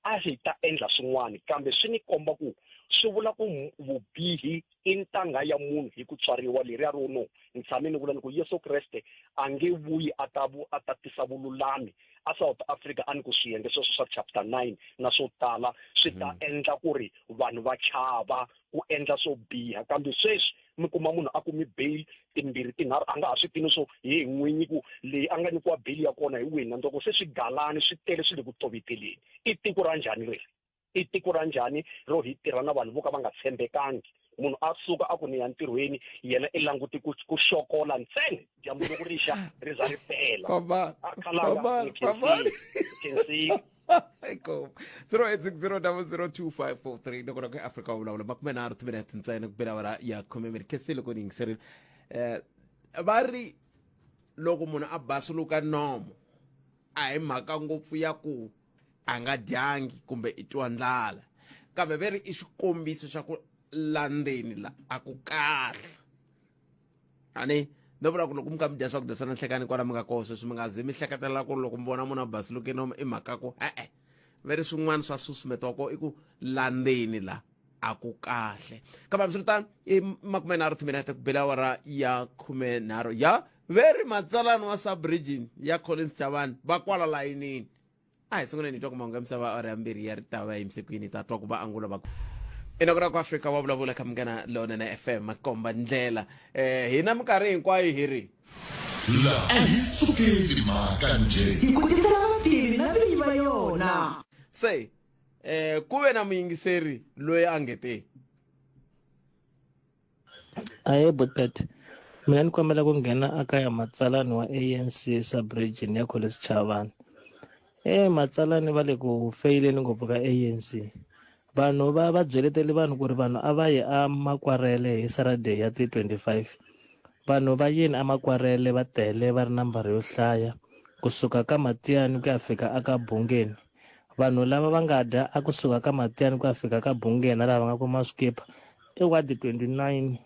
a hi ta endla swin'wana kambe swi ni komba ku swi vula ku vubihi i ntanga ya munhu hi ku tswariwa leriya rono ni tshame ni vula ni ku Yesu Kreste a nge vuyi a ta tisa vululami a South Africa a ni ku swiyenge sweswo swa chapter 9 na swo tala swi ta endla ku ri vanhu va chava ku endla swo biha kambe sweswi mi kuma munhu a kumi bail timbirhi tinharhu a nga ha swi tini swo hi n'winyi ku leyi a nga nyikiwa bail ya kona hi wina ndoko se swi galani swi tele swi le ku toviteleni i tiko ra njhani leri i tiko ra njhani ro hi tirha na vanhu vo ka va nga tshembekangi munhu a suka a ku ni ya ntirhweni yena i languti ku xokola ntsena dyambu loko rixa ri za ri pela Eko 0860002543 loko ka Africa vulavula makume nharhu timinete ntsena ku bela wara ya khomemeri kese loko ni ngiserile va ri loko munhu a basuluka nomo a hi mhaka ngopfu ya ku a nga dyangi kumbe i twa ndlala kambe veri i xikombiso xa ku landzeni la a ku kahle ani no vula ku loko mi ka mi dya swakudya swa nanhlekani kwala mi nga koho sweswi mi nga zi mi hleketela ku loko mi vona munhu a basuluke nomo i mhaka ku veri swin'wana swa susumetiwa ko i ku landzeni la a ku kahle kambe hambiswiritano i makume nharhu timinete ku bela wara ya khume nharhu ya veri matsalano wa Sub-Region ya Collins Chavani va kwala layinini a hi sunguleni twa ku mahungu ya misava ori yambirhi ya ri tava hi misikwini ta twa ku va angula va inokora ku Africa wa vulavula kha mungana lonene FM makomba ndlela hina minkarhi hinkwayo hi ri la a hi sukeli mhaka nje hi ku tisela vativi na vinyi va yona se ku ve na muyingiseri loyi a ngete aye Bothpet mina ni kombela ku nghena aka ya matsalani wa ANC Sub-Region ya Collins Chavani matsalani va le ku feyileni ngopfu ka ANC vanhu va byeletele vanhu ku ri vanhu a va yi a makwarele hi Saturday ya ti 25 vanhu va yini a makwarele va tele va ri nambara yo hlaya kusuka ka Matiyani ku ya fika aka Bungeni vanhu lava va nga dya a kusuka ka Matiyani ku ya fika ka Bungeni lava nga kuma swikipa i ward 29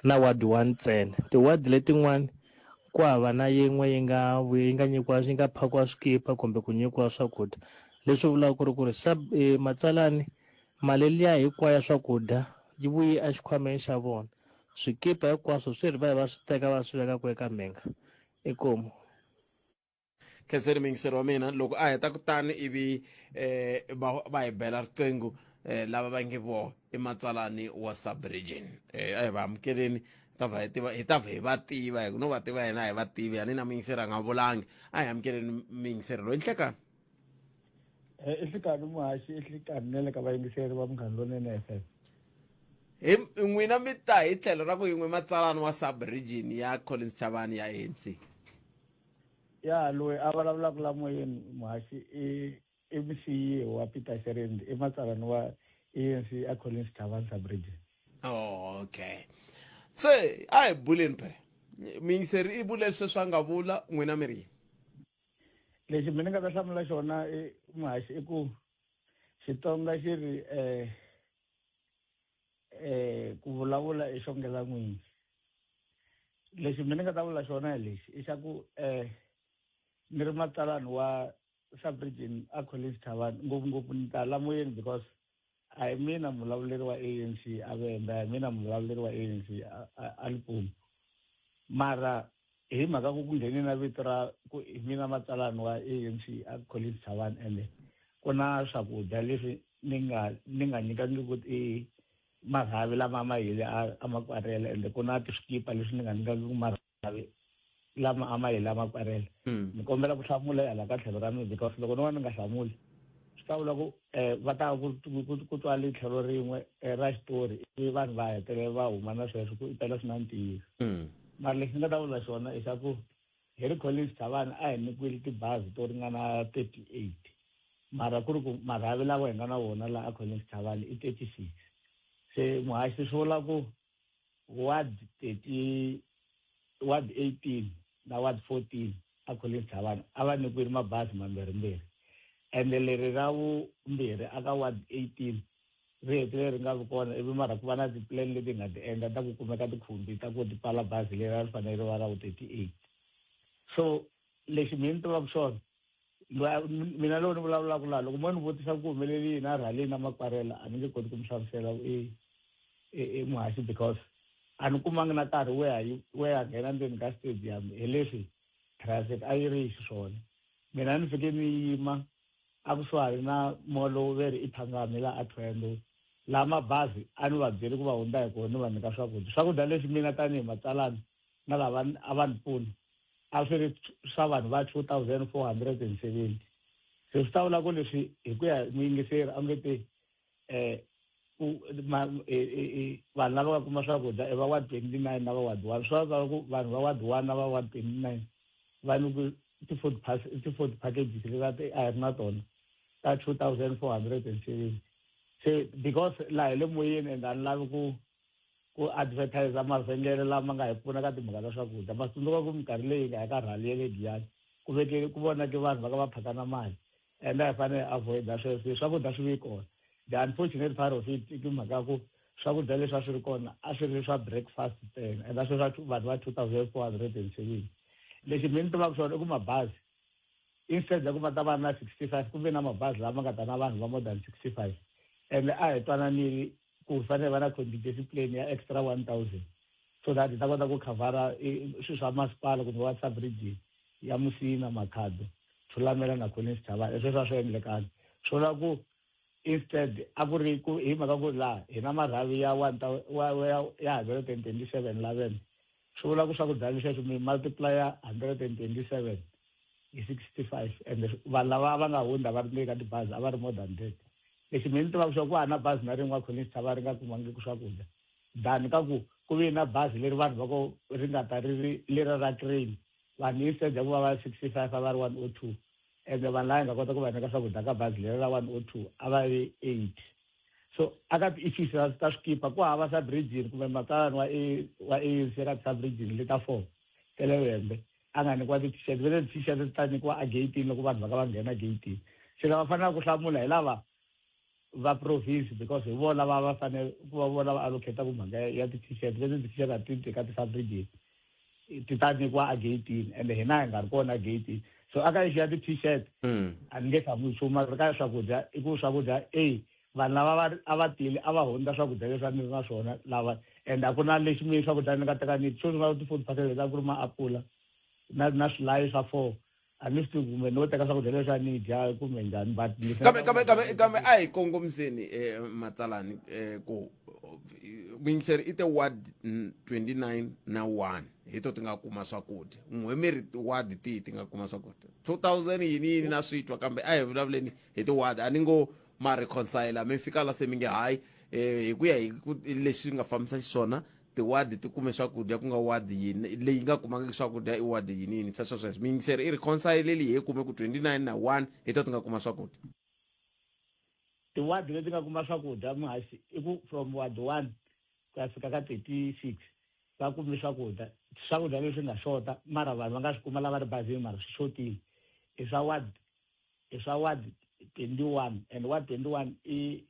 na ward 1 ntsena ti-ward letin'wana ku hava na yin'we yi nga nyikiwa yi nga phakiwa swikipa kumbe ku nyikiwa swakudya leswi vulaka ku ri matsalani mali liya hinkwayo ya swakudya yi vuye a xikhwameni xa vona swikipa hinkwaswo swi ri va swi teka va swi veka ku eka mhenga ikomo khenseni mingiseri wa mina loko a heta kutani ivi va hi bela riqingho lava va nge vo i matsalani wa Sub-Region a hi va amukeleni hi ta hi va tiva no va tiva hina hi va tivi ani na mingiseri a nga vulangi a hi amukeleni mingiseri loyi nhlekani ehlekani muhaxi ehlekani na le ka vayingiseri va Munghana Lonene FM hi n'wina mi ta hi tlhelo ra ku yin'we matsalani wa Sub-Region ya Collins Chavani ya ANC ya loyi a vulavulaka la moyeni muhaxi i musiyi wa Peter Sherendi i matsalani wa ANC a Collins Chavani Sub-Region okay se a hi buleni pe mingiseri i bule leswi swa nga vula n'wina mi ri lexi mina nga ta hlamula xona muhaxi i ku Xitsonga xi ri ku vulavula i xongela n'winyi lexi mina nga ta vula xona hi lexi i xa ku ni ri matsalani wa Sub-Region a Collins Chavani ngopfungopfu ni ta la moyeni because a hi mina mulavuleri wa ANC a Venda a hi mina mulavuleri wa ANC a Limpopo mara hi mhaka ku ngheni na vito ra ku hi mina matsalani wa ANC a Collins Chavani ende ku na swakudya leswi ni nga nyikangi ku marhavi lama ma hile a makwarela ende ku na tiswikipa leswi ni nga nyikangi ku marhavi lama a ma hile a makwarela ni kombela ku hlamula hala ka tlhelo ra mina because loko no va ni nga hlamuli swi ta vula ku va ta ku twa le tlhelo rin'we ra xitori ivi vanhu va hetelela va huma na sweswo ku tela swi na ntiyiso mara lexi ni nga ta vula xona i xa ku hi ri Collins Chavani a hi nyikiwile tibazi to ringana 38 mara ku ri ku marhavi lawa hi nga na wona laha a Collins Chavani i 36 se muhaxi swi vula ku ward 18 na ward 14 a Collins Chavani a va nyikiwile mabazi mambirhimbirhi ende leri ra vumbirhi aka ward 18 ri hetile ri nga vi kona ivi mara ku va na tiplan leti nga ti endla ta ku kumeka tikhumbi ta ku ti pala bazi leri a ri fanele ri va ra vu 38 so lexi mina ni tivaka xona mina lowu ni vulavulaka laha loko mo ni vutisa ku humeleli yini a rhaleni na makwarela a ni nge koti ku mi hlamusela muhaxi because a ni kumangi na nkarhi wo ya nghena ndzeni ka stadium hi leswi traffic a yi ri hi xiswona mina ni fike ni yima a kusuhani na molo veri i Phangami la a Thwendo la mabazi a ni va byeli ku va hundza hi kona ni va nyika swakudya leswi mina tanihi matsalani na lava a va ni pfuna a swi ri swa vanhu va 2470 se swi ta vula ku leswi hi ku ya muyingiseri a nge te vanhu lava nga kuma swakudya i va ward 29 na va ward 1 swa kala ku vanhu va ward 1 na va ward 29 va ni ku ti-food packages leti a hi ri na tona ta 2470 se because laha hi le moyeni and a ni lavi ku advertise mavhengele lama nga hi pfuna ka timhaka ta swakudya ma tsundzuka ku minkarhi leyi nga hi ka rhali ya le giyani ku vonake vanhu va ka va phakana mali and a hi fanele avoida sweswo swakudya swi vi kona the unfortunate part of it i mhaka ku swakudya leswi a swi ri kona a swi ri swa breakfast ntsena and a swi swa vanhu va 2470 lexi mi ni tivaka swona i ku mabazi instead ya ku va ta va na 65 ku ve na mabazi lama nga ta na vanhu va more than 65 and a hi twananile ku fanele va na contingency plan ya extra 1000 so that hi ta kota ku khavara swilo swa masipala kumbe wa subregion ya Musina Makhado Thulamela na Collins Chavani leswi swa swi endlekana swo la ku instead a ku ri ku hi mhaka ku laha hi na marhavi ya 127 swi vula ku swakudya leswi mi multiplier 127 hi 65 and vanhu lava va nga hundza va ri le ka tibazi a va ri more than that lexi mi ni tivaka swa ku ha na bazi na rin'we Collins Chavani ri nga kumangiku swakudya than ka ku vi na bazi leri vanhu va ko ri nga ta ri lera ra train vanhu instead ya ku va va 65 a va ri 102 and vanhu lava hi nga kota ku va nyika swakudya ka bazi leri ra 102 a va ri 8 so aka ti-issues ta swikipa ku hava subregion kumbe matsalani wa ANC ka subregion le ta 4 telewembe a nga nyikiwa ti-t-shirt vele ti-t-shirt ti ta nyikiwa a gatini loko vanhu va ka va nghena gatini se lava fanelaka ku hlamula hi lava va province because hi vona va fanele ku va vona va allocate ku mhaka ya ti-t-shirt vele ti-t-shirt a ti ka ti-subregion ti ta nyikiwa a gatini and hina hi nga ri kona gatini so aka ixi ya ti-t-shirt a ni nge hlamuli nchumu ri ka swakudya i ku swakudya vanhu lava a va tile a va hundza swakudya leswi a ni ri na swona lava and a ku na lexi mi swakudya ni nga tekaniki xo nga ti-food package a ku ri maapula na swilayi swa 4 a ni swi tivi kumbe no teka swakudya leswi a ni dya kumbe njhani but kambe a hi kongomiseni matsalani ku wingiseri i ti-ward 29 na 1 hi to ti nga kuma swakudya n'we mi ri ward ti nga kuma swakudya 2000 yini na switwa kambe a hi vulavuleni hi ti-ward a ni ngo ma reconcile mi fika la se mi nge hayi hi ku ya hi leswi nga fambisa xiswona ti-ward ti kume swakudya ku nga ward yini leyi nga kumangiki swakudya i ward yinini sa sweswo mi yingiseri i reconcileli hi kume ku 29 na 1 hi to ti nga kuma swakudya ti-ward leti nga kuma swakudya muhasi i ku from ward 1 ku ya fika ka 36 va kume swakudya leswi nga xota mara vanhu va nga swi kuma lava ri bazini mara swi xotile i swa ward 21 and ward 21 i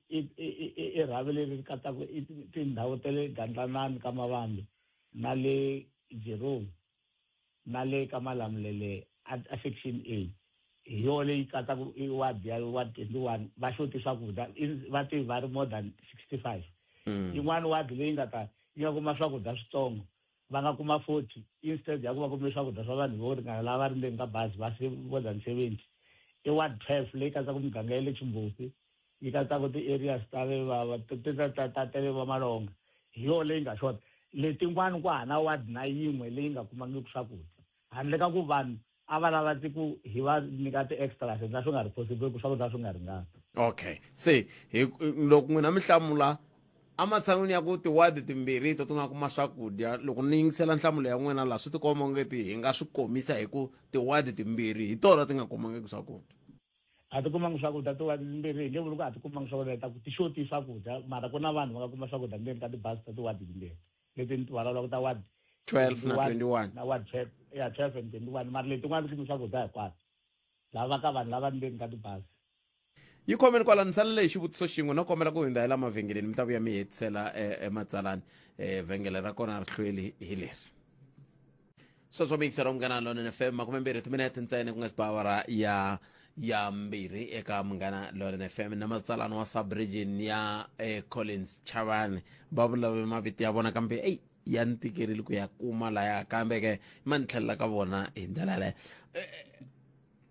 rhavi leri kataka tindhawu ta le Gandlanani ka Mavambi na le Jerome na le ka Malamulele a section A hi yo leyi kataka i ward 21 va xoti swakudya va ti va ri more than 65 yin'wana ward leyi nga ta yi nga kuma swakudya switsongo va nga kuma 40 instead ya ku va kume swakudya swa vanhu vo ringana lava ri ndzeni ka bazi va more than 70 i ward 12 leyi katsaka miganga ya le Chimboti yi katsaka ti-areas ta le Vamalonga hi yo leyi nga xota letin'wana ku hana ward na yin'we leyi nga kumangiki swakudya handle ka ku vanhu a va lava ku hi va nyika ti-extra senza swi nga ri possible ku swakudya swi nga ringani okay se loko n'wina mi hlamula ematshan'wini ya ku ti-ward timbirhi to ti nga kuma swakudya loko ni yingisela nhlamulo ya n'wina laha swi ti komba ongeti hi nga swi komisa hi ku ti-ward timbirhi hi tona ti nga kumangiki swakudya a ti kumangi swakudya ti-ward timbirhi hi nge vuli ku a ti kumangi swakudya ta ku ti xoti swakudya mara ku na vanhu va nga kuma swakudya ndzeni ka tibazi ta ti-ward timbirhi leti ni ti vulavulaka ta ward 12 na 21 na ward 12 ya 12 and 21 mara letin'wana ti kume swakudya hinkwato lava ka vanhu lava ndzeni ka tibazi yi khomeni kwala ni salele hi xivutiso xin'we no kombela ku hindza hi la mavhengeleni mi ta vuya mi hetisela matsalani vhengele ra kona ri hlweli hi leri sweswo mi yingisera Munghana Lonene FM 20 timinete ntsena ku nga si ba awara ya mbirhi eka Munghana Lonene FM na matsalani wa subregion ya Collins Chavani va vulavula mavito ya vona kambe ya ntikerile ku ya kuma laya kambe ke ma ni tlhelela ka vona hi ndlela leyo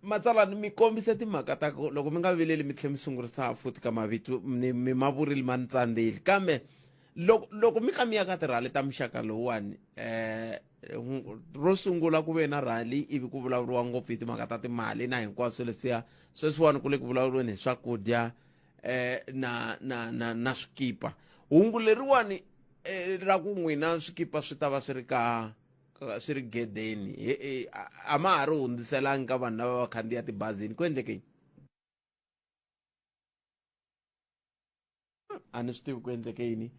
matsalani mi kombise timhaka ta loko mi nga vileli mi tlhe mi sungurisa futhi ka mavito mi mavurile ma ni tsandzeli kambe loko mi ka mi ya ka tirhali ta muxaka lowuwani ro sungula ku ve na rhali ivi ku vulavuriwa ngopfu hi timhaka ta timali na hinkwaswo leswiya sweswiwani ku le ku vulavuriweni hi swakudya na swikipa hungu leriwani ra ku n'wina swikipa swi ta va swi ri gedeni a ma ha ri hundziselangi ka vanhu lava va khandziya tibazini ku endleke a ni swi tivi ku endleke yini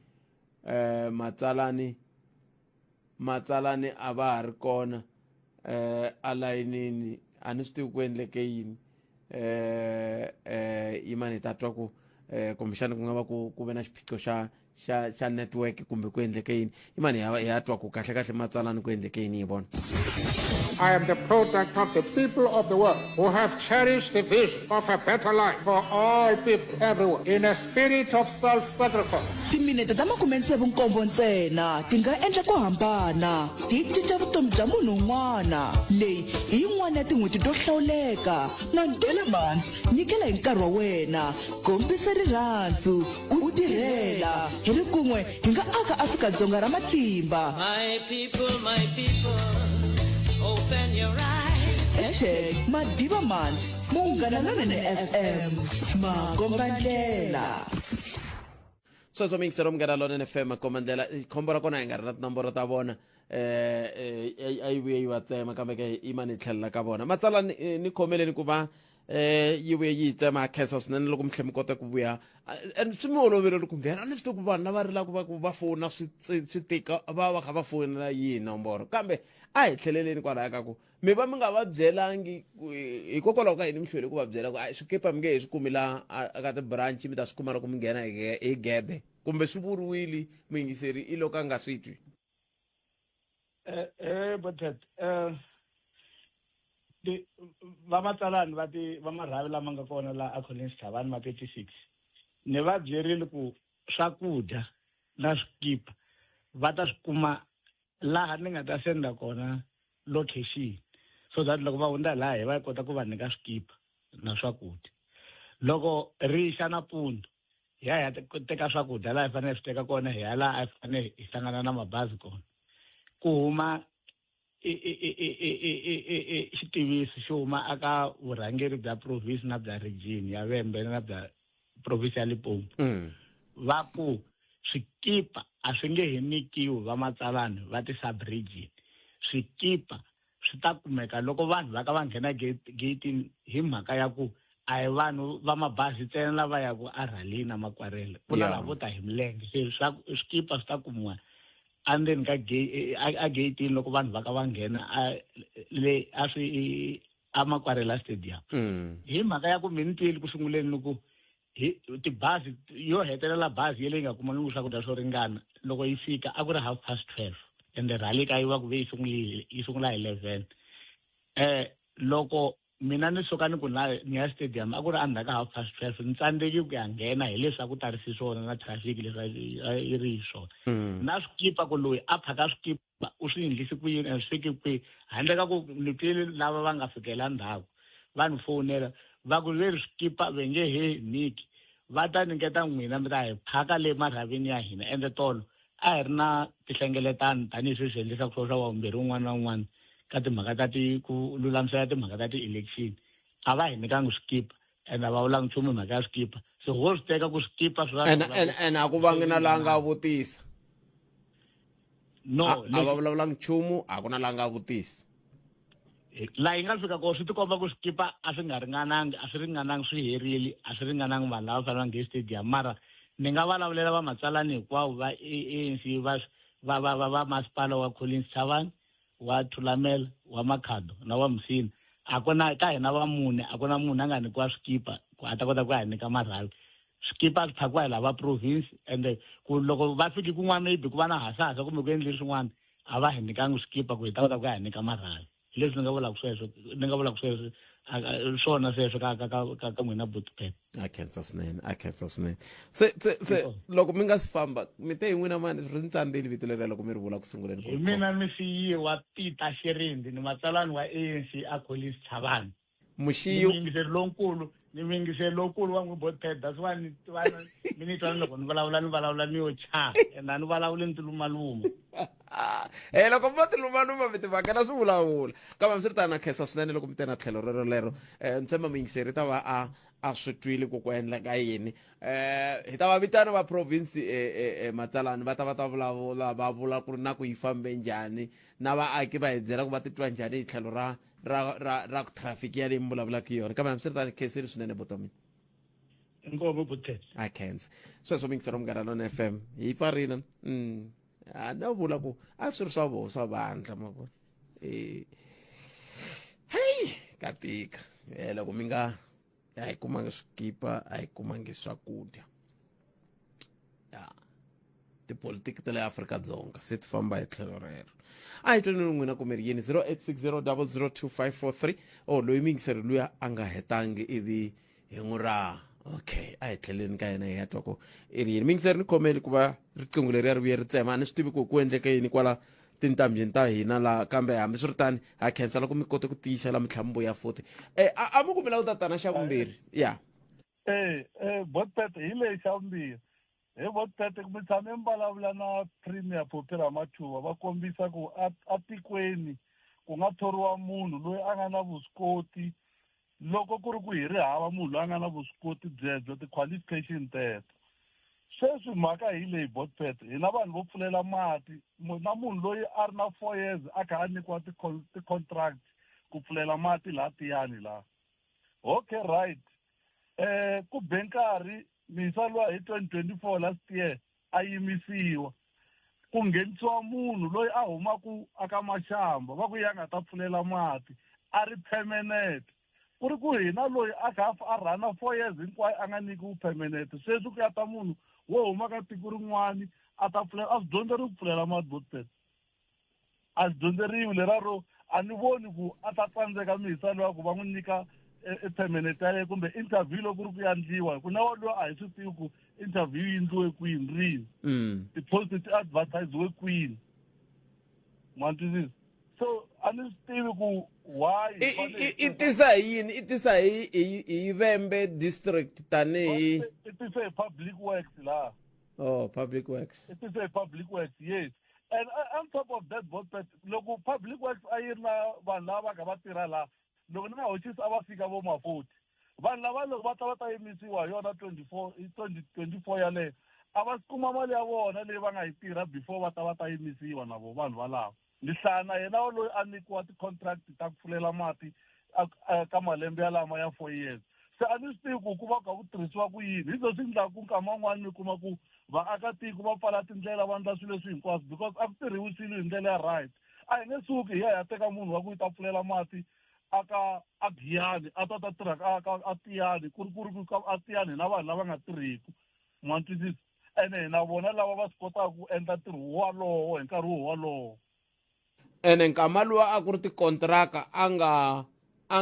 matsalani a va ha ri kona alayinini a ni swi tivi ku endleke yini yimani hi ta twa ku kumbexani ku nga va ku ve na xiphiqo xa network kumbe ku endleke yini yimani hi ya twa ku kahle matsalani ku endleke yini hi vona. I am the product of the people of the world who have cherished the vision of a better life for all people everywhere in a spirit of self-sacrifice. Timinete ta 67 ntsena ti nga endla ku hambana ti cinca vutomi bya munhu un'wana. Leyi hi yin'wana ya tin'hweti to hlawuleka. Mandela Month nyikela hi nkarhi wa wena, kombisa rirhandzu, u tirhela. Hi ri kun'we hi nga aka Afrika-Dzonga ra matimba. My people, open your eyes. Madiba Month, Munghana Lonene FM, Makombandlela. So mixer Munghana Lonene FM Makombandlela khombo ra kona hi nga ri na tinomboro ta vona yi vuye yi va tsema kambe ke imani tlhelela ka vona matsala ni khomeleni ku va yi vuye yi tsema khensa swinene loko mi kota ku vuya and swi mi oloverile ku nghena a ni swi tivi ku vanhu lava rilaka ku va fona swi tika va kha va fonela yihi nomboro kambe a hi tlheleleni kwalaya ka ku mi va mi nga va byelangi hikokwalaho ka yini mi hlwele ku va byela ku swikipa mi nge hi swi kumi laha aka ti-branch mi ta swi kuma loko mi nghena hi gede kumbe swi vuriwile muyingiseri i loko a nga swi twi. Botet va matsalani va marhavi lama nga kona la a Collins Chavani ma 36 ni va byerile ku swakudya na swikipa va ta swi kuma laha ni nga ta senda kona location so that loko va hundza laha hi va kota ku va nyika swikipa na swakudya. Loko rixa nampundzu hi ya teka swakudya laha hi fanele swi teka kona hi ya laha a hi fanele hi hlangana na mabazi kona ku huma xitivisi xo huma aka vurhangeri bya province na bya region ya Vhembe na bya province ya Limpopo va ku swikipa a swi nge he nikiwi va matsalani va ti-sub-region. Swikipa swi ta kumeka loko vanhu va ka va nghena gate hi mhaka ya ku a hi vanhu va mabazi ntsena lava ya ku a Ralini na Makwarela ku na lavo ta hi milenge se swikipa swi ta kumiwa andzeni ka gate loko vanhu va ka va nghena a Makwarela stadium hi mhaka ya ku mi ni twile ku sunguleni ni ku tibazi yo hetelela bazi leyi nga kumangi swakudya swo ringana loko yi fika a ku ri 12:30 ende rally ka yiwa ku ve yi sungula hi 11. Loko mina ni suka ni ku ni ya stadium a ku ri endzhaku ka 12:30 ni tsandzeki ku ya nghena hi leswi a ku tarisi swona na traffic leswi yi ri swona na swikipa ku loyi a phaka swikipa u swi endlisi ku yini swi fiki kwihi handle ka ku ni twile lava va nga fikela ndhaku va ni fonela va ku leri swikipa ve nge he niki va ta nyiketa n'wina mi ta hi phaka le marhavini ya hina ende tolo a hi ri na tihlengeletano tanihi sweswi endlisaka swo swa wavumbirhi un'wana na un'wana ka timhaka ta ku lulamisela timhaka ta ti-election a va hi nyikanga swikipa ende a va vulangi nchumu hi mhaka ya swikipa so ho swi teka ku swikipa swi and a ku vangi na laha nga vutisa no a va vulavulangi nchumu a ku na laha nga vutisa laha yi nga fika kona swi tikomba ku swikipa a swi nga ringanangi a swi ringanangi swi herile a swi ringanangi vanhu lava fanelanga hi stadium mara ni nga vulavulela va matsalani hinkwawo va ANC va masipala wa Collins Chavani wa Thulamela wa Makhado na wa Msini a ku na ka hina va mune a ku na munhu a nga nyikiwa swikipa ku a ta kota ku ya nyika marhavi swikipa swi phakiwa hi lava province ende ku loko va fiki kun'wana maybe ku va na hasahasa kumbe ku endle swin'wana a va hi nyikanga swikipa ku hi ta kota ku ya nyika marhavi leswi ni nga vulaka sweswo swona sweswo ka n'wina Bootpet. a khensa swinene se loko mi nga si famba mi te hi n'wina mani ri ni tsandzeli vito leriya loko mi ri vula ku sunguleni hi mina misiyi wa Peter Shirindi ni matsalani wa ANC a Collins Chavani muxiyo ni mingiseri lowukulu wa n'wi Bootpet that's why mi ni twa loko ni vulavula ni yo cha and a ni vulavuli ni ti lumaluma loko mi va ti lumaluma mi ti vhakela swivulavula kambe mi swi ri tani na khensa swinene loko mi te na tlhelo rero lero ntshemba muyingiseri ta va a swi twile ku endla ka yini hi ta va vitana va province Matsalani va ta vulavula va vula ku ri na ku yi fambe njhani na vaaki va hi byela ku va titwa njhani hi tlhelo ra traffic ya leyi mi vulavulaka yona kambe hambiswiritano khensile swinene buto mina inkomo buthe a khensa sweswo mingisero Munghana Lonene FM hi pfarile a no vula ku a swi ri swa vandla ma vona hey katika loko mi nga a hi kumangi swikipa a hi kumangi swakudya ya tipolitiki ta le Afrika-Dzonga se ti famba hi tlhelo rero a hi twaneni n'wina ku mi ri yini 0860002543 loyi mingiseri luya a nga hetangi ivi hi n'wi ra okay a hi tlheleni ka yena hi ya twa ku i ri yini mingiseri ni khomeli ku va riqingho leriya ri vuye ri tsema a ni swi tivi ku endleka yini kwala tintambyeni ta hina la kambe hambiswiritano ha khensela ku mi kota ku tiyisela mitlhambo ya 40 a mi kumela ku tatana xa vumbirhi ya botpet hi leyi xa vumbirhi hi botpet mi tshame mi vulavula na premier Popera Machuva va kombisa ku a tikweni ku nga thoriwa munhu loyi a nga na vuswikoti loko ku ri ku hi ri hava munhu loyi a nga na vuswikoti byebyo ti-qualification teto sweswi mhaka hi leyi botpet hi na vanhu vo pfulela mati na munhu loyi a ri na 4 years a kha a nyikiwa ti-contract ku pfulela mati laha tiyani laha okay right ku be nkarhi misaliwa hi 2024 last year a yimisiwa ku nghenisiwa munhu loyi a humaku aka Mashamba va ku ya nga ta pfulela mati a ri permanent ku ri ku hina loyi a kha a rhana 4 years hinkwayo a nga nyikiwi permanent sweswi ku ya ta munhu wo huma ka tiko rin'wani a ta pfulela a swi dyondzeriwi ku pfulela mati botpet a swi dyondzeriwi leraro a ni voni ku a ta tsandzeka misaliwa ku va n'wi nyika permanent yaleyo kumbe interview loko ku ri ku yandliwa ku na wolowo a hi swi tivi ku interview yi endliwe kwini rini ti-post ti advertisiwe kwini mantwisisa so a ni swi tivi ku why i tisa hi yini i tisa hi Vhembe district tanihi i tisa hi public works laha public works it is a public works yes and on top of that botpet loko public works a yi ri na vanhu lava va tirha laha loko ni nga hoxisi a va fika vo ma-40 vanhu lava loko va ta yimisiwa hi yona 2024 yaleyo a va kuma mali ya vona leyi va nga yi tirha before va ta yimisiwa na vo vanhu valava ni hlana yena loyi a nyikiwa ti-contract ta ku pfulela mati ka malembe yalama ya 4 years se a ni swi tivi ku va kha ku tirhisiwa ku yini hi zo swi endlaka ku nkama wun'wani mi kuma ku vaakatiko va pfala tindlela va endla swilo leswi hinkwaswo because a ku tirhiwi swilo hi ndlela ya right a hi nge suki hi ya teka munhu wa ku yi ta pfulela mati a Giyani a ta tirha a Tiyani ku ri a Tiyani na vanhu lava nga tirhiki mantwisisa ene na vona lava va swi kotaka ku endla ntirho walowo hi nkarhi wolowo ene nkama luwa a ku ri tikontraka a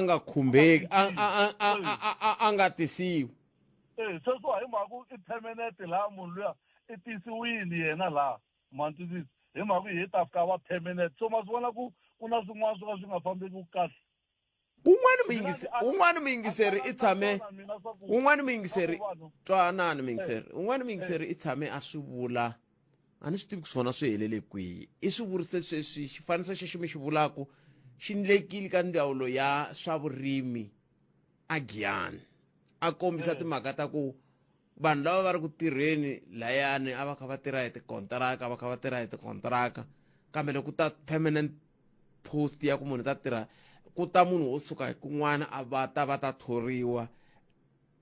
nga khumbeki a nga tisiwi sweswo hi mhaka ku i permanent laha munhu luya i tisiwini yena laha mantwisisa hi mhaka hi ta fika va permanent so ma swi vona ku na swin'wana swo ka swi nga fambeki kahle un'wana muyingiseri i tshame un'wana muyingiseri twanani muyingiseri un'wana muyingiseri i tshame a swi vula a ni swi tivi ku swona swi helele kwihi i swi vurise sweswi xifaniso xexi mi xi vulaku xi ndlekile ka ndzawulo ya swa vurimi a Giyani a kombisa timhaka ta ku vanhu lava va ri ku tirheni layani a va kha va tirha hi tikontaraka va kha va tirha hi tikontaraka kambe loko ta permanent post ya ku munhu ta tirha ku ta munhu wo suka hi kun'wana va ta thoriwa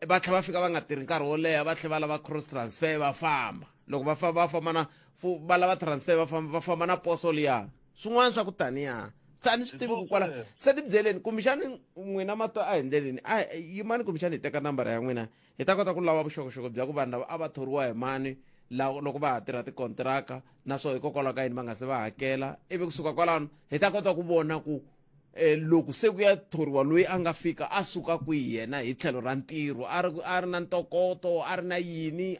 va tlhela va fika va nga tirhi nkarhi wo leha va tlhela va lava cross transfer va famba loko va famba na va lava transfer va famba na poso liya swin'wana swa ku taniya se a ni swi tivi ku kwala se ni byeleni kumbexani n'wina mato a hi ndleleni yimani kumbexani hi teka nambara ya n'wina hi ta kota ku lava vuxokoxoko bya ku vanhu lava a va thoriwa hi mani loko va ha tirha tikontiraka naswo hikokwalaho ka yini va nga se va hakela ivi kusuka kwalano hi ta kota ku vona ku loko se ku ya thoriwa loyi a nga fika a suka kwihi yena hi tlhelo ra ntirho a ri na ntokoto a ri na yini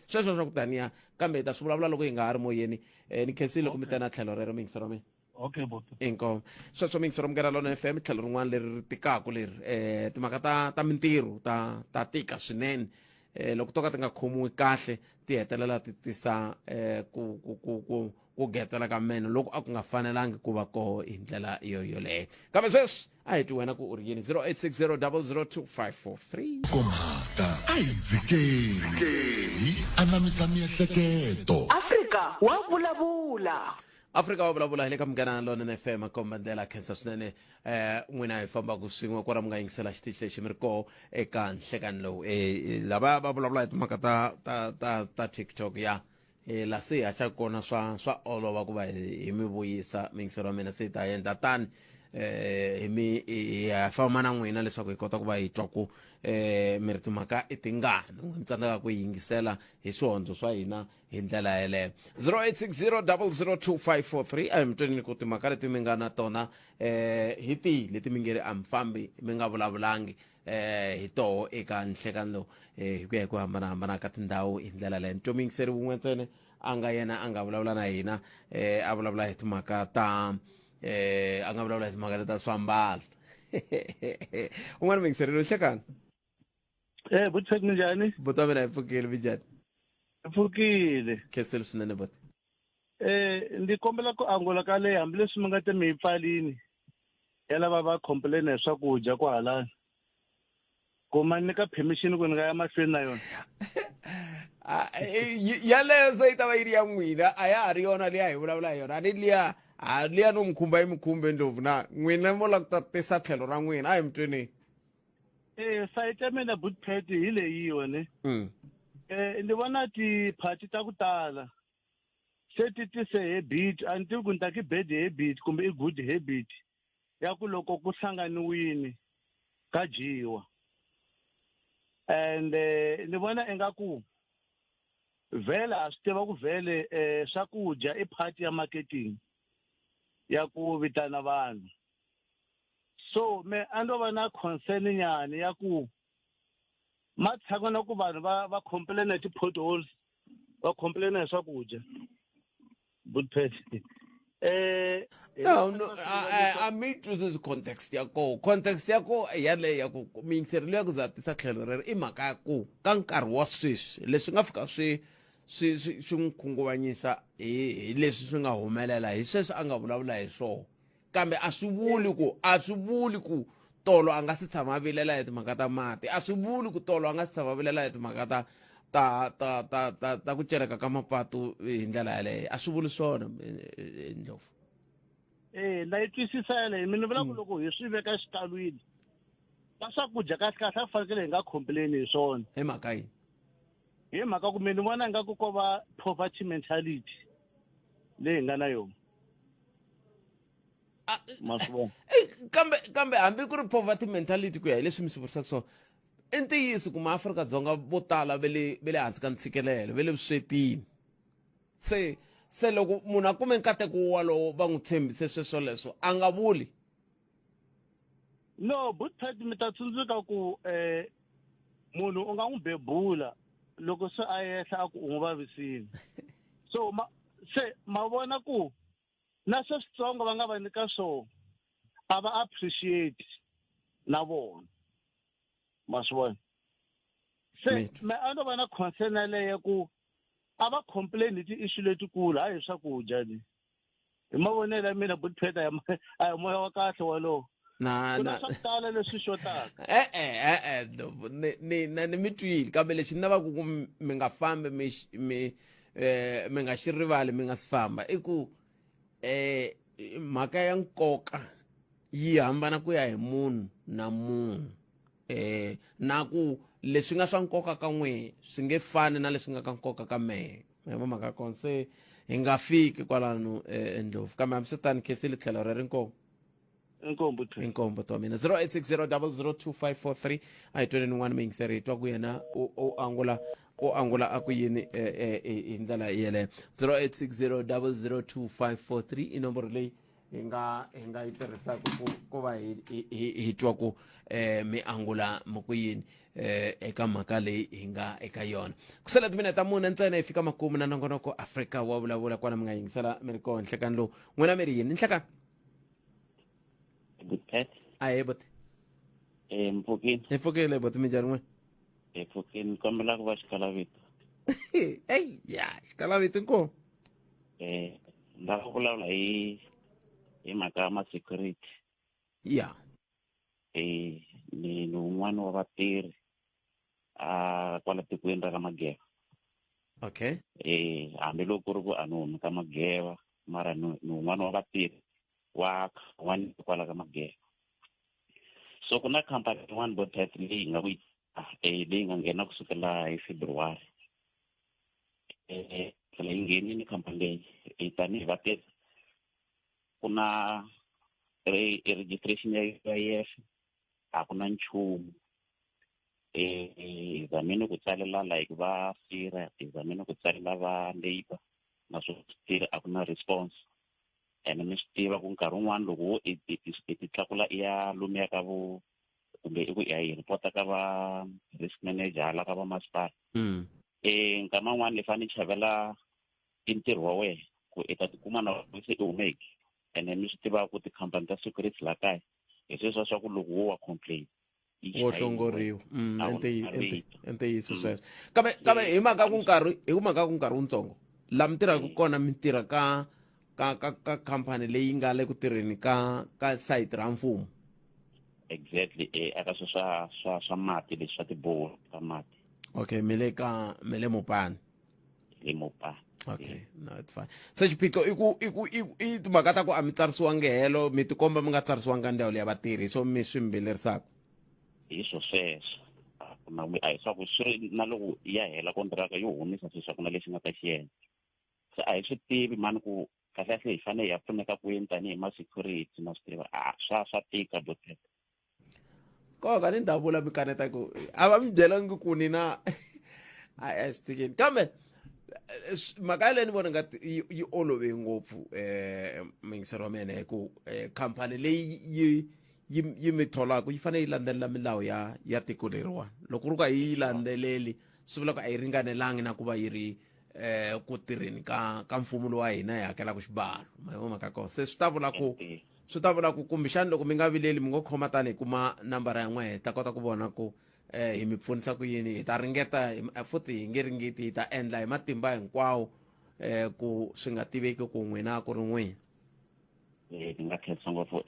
sweswo swa ku taniya kambe hi ta swi vulavula loko hi nga ha ri moyeni ni khensile loko mi ta na tlhelo rero mingisero mina okay boto inkomo sweswo mingisero Munghana Lonene FM tlhelo rin'wana leri ri tikaku leri timhaka ta mintirho ta tika swinene loko to ka ti nga khomiwi kahle ti hetelela ti tisa ku getsela ka meno loko a ku nga fanelangi ku va koho hi ndlela yoleyo kambe sweswi a hi twi wena ku u ri yini 0860 002 komata a hi dzikeni hi anamisa miehleketo afrika wa vulavula Afrika wa vulavula hi le ka Munghana Lonene FM a komba ndlela khensa swinene n'wina hi fambaka swin'we ku ra mi nga yingisela xitichi lexi mi ri koho eka nhlekani lowu lava va vulavula hi timhaka ta TikTok ya la se ha xa kona swa olova ku va hi mi vuyisa mingiselo wa mina se ta endla tani hi famba na n'wina leswaku hi kota ku va hi twa ku mi ri timhaka i tingani mi tsandzeka ku yingisela hi swihondzo swa hina hi ndlela yeleyo 0860 002 a hi mi twanini ku timhaka leti mi nga na tona hi tihi leti mi nge ri a mi fambi mi nga vulavulangi hi toho eka nhlekani lowu hi ku ya hi ku hambanahambana ka tindhawu hi ndlela leyo nto mi yingiseri wun'we ntsene a nga yena a nga vulavula na hina a vulavula hi timhaka ta a nga vulavula hi timhaka leta swambalo un'wana mi yingiserile nhlekani Buthek minjani? buta mina hi pfukile minjhani Pfukile. khenseli swinene buti Ndi kombela ku angula ka le hambileswi mi nga te mi pfalini ya lava va complain hi swakudya ku halani ku ma nyika permission ku ni nga ya mahlweni na yona yaleyo se yi ta va yi ri ya n'wina a ya ha ri yona liya hi vulavula hi yona a ni liya no mikhumba yi mikhumbe ndlovu na n'wina mo la ku ta tisa tlhelo ra n'wina a hi mi twenini sayiti ya mina Bootpet hi leyiwa ne ni vona tiphati ta ku tala se ti tise habit a ni tivi ku ni ta ki bad habit kumbe i good habit ya ku loko ku hlanganiwini ka dyiwa and ni vona ingaku vele a swi tiva ku vele swakudya i part ya marketing ya ku vitana vanhu so me a ndo va na concern nyana ya ku matshaka na ku vanhu va complain hi ti-potholes va complain hi swakudya Bootpet no a mi twisisi context ya koho context ya koho yaleyo ya ku miyingiserelo ya ku za tisa tlhelo rero i mhaka ya ku ka nkarhi wa sweswi leswi nga fika swi n'wi khunguvanyisa hi leswi swi nga humelela hi sweswi a nga vulavula hi swona kambe a swi vuli ku tolo a nga si tshama a vilela hi timhaka ta mati a swi vuli ku tolo a nga si tshama a vilela hi timhaka ta ku cereka ka mapatu hi ndlela yaleyo a swi vuli swona ndlovu na yi twisisa yaleyo mi ni vula ku loko hi swi veka xikalwini ka swakudya kahlekahle a fanekele hi nga complain hi swona hi mhaka yini hi mhaka ku mi ni vona ingaku ko va poverty mentality leyi hi nga na yona kambe hambi ku ri poverty mentality ku ya hi leswi mi swi vurisaka swona i ntiyiso ku maAfrika-Dzonga vo tala ve le hansi ka ntshikelelo ve le vuswetini se loko munhu a kume nkateko walowo va n'wi tshembise sweswo leswo a nga vuli no Bootpet mi ta tsundzuka ku munhu u nga n'wi bebula loko se a yehla a ku u n'wi vavisile so ma vona ku na sweswitsongo va nga va nyika swona a va appreciate na vona ma swi vona se me a ndo va na concern yaleyo ku a va complain hi ti-issue letikulu hayi hi swakudya ni hi mavonelo ya mina Bootpet a hi moya wa kahle walowo kuna swa ku tala leswi xotaka ni mi twile kambe lexi ni lavaka ku mi nga fambi mi nga xi rivali mi nga si famba i ku mhaka ya nkoka yi hambana ku ya hi munhu na munhu na ku leswi nga swa nkoka ka n'we swi nge fani na leswi nga ka nkoka ka mehe ma mhaka kona se hi nga fiki kwalano ndlovu kambe hambi swi tani khensile tlhelo rero inkombo to mina 0860 002 a hi twenini n'wana mi yingiseri hi twa ku yena o angula a ku yini hi ndlela yeleyo 0860 002 i nomboro leyi hi nga yi tirhisaka ku va hi twa ku mi angula mo ku yini eka mhaka leyi hi nga eka yona ku sala timinete ta mune ntsena hi fika makumu na nongonoko Afrika wa vulavula kwana mi nga yingisela mi ri koho nhlekani lowu n'wina mi ri yini nhlekani Bootpet a he boti mpfukile hi pfukile boti minjhani n'we Efokeni kombela ku va xikalavito. Hey, ya, xikalavito inkomu. Ndza ku vulavula hi mhaka ma security. Ya. Ni un'wana wa vatirhi kwala tikweni ra ka Mageva. Okay. Hambiloko ku ri ku a ni humi ka Mageva mara ni un'wana wa vatirhi wa kwala ka Mageva. So ku na khampani yin'wana Bodet leyi nga leyi nga nghena kusukela hi February. Leyi nghenini khampani leyi tanihi vatirhi ku na registration ya UIF a ku na nchumu. Zamini ku tsalela like va firha, zamini ku tsalela va labor naswona tirha a ku na response. And mi swi tiva ku nkarhi wun'wana loko wo i tlakula i ya lomu ya ka kumbe i ku i ya yi report-a ka va risk manager la ka va masipala. Nkama n'wana i fanele chavela ntirho wa wena ku i ta tikuma na se i humeke. And mi swi tiva ku tikhampani ta security la kaya hi sweswo swa ku loko wo wa complain wo hlongoriwa ente yiso sweswo kambe hi mhaka ku nkarhi wutsongo la mi tirhaka kona mi tirha ka khampani leyi nga le ku tirheni ka site ra mfumo. Exactly. Aka swa mati leswi swa tiboho ka mati. Okay, me le Mopani. Le Mopani. Okay, no, it's fine. Se xiphiqo i timhaka ta ku a mi tsarisiwangi helo mi tikomba mi nga tsarisiwanga ndhawu leyi ya vatirhi so mi swi mbelerisaka. Hi sweswo. A hi swa ku swi na loko ya hela kontraka yo humisa sweswo ku na lexi nga ta xi endla. Se a hi swi tivi mani ku kahle hi fanele ya pfuneka ku yini tanihi ma security na swi tiva swa tika Bodet. Koka ni ndavula mi kaneta ku a va mi byelangi ku ni na a swi tikeni kambe mhaka leyi ni vona nga yi olove ngopfu mingisero wa mina hi ku khampani leyi yi mi tholaka yi fanele yi landzelela milawu ya tiko leriwani loko ri ka yi landzeleli swi vula ku a yi ringanelangi na ku va yi ri ku tirheni ka mfumo lowa hina hi hakelaka xibalo mhaka kona se swi ta vula ku kumbexani loko mi nga vileli mi ngo khoma tani hi kuma nambara ya n'we hi ta kota ku vona ku hi mi pfunisa ku yini hi ta ringeta futhi hi nge ringeti hi ta endla hi matimba hinkwawo ku swi nga tiveki ku n'wina ku ri n'wina. Ni nga khensa ngopfu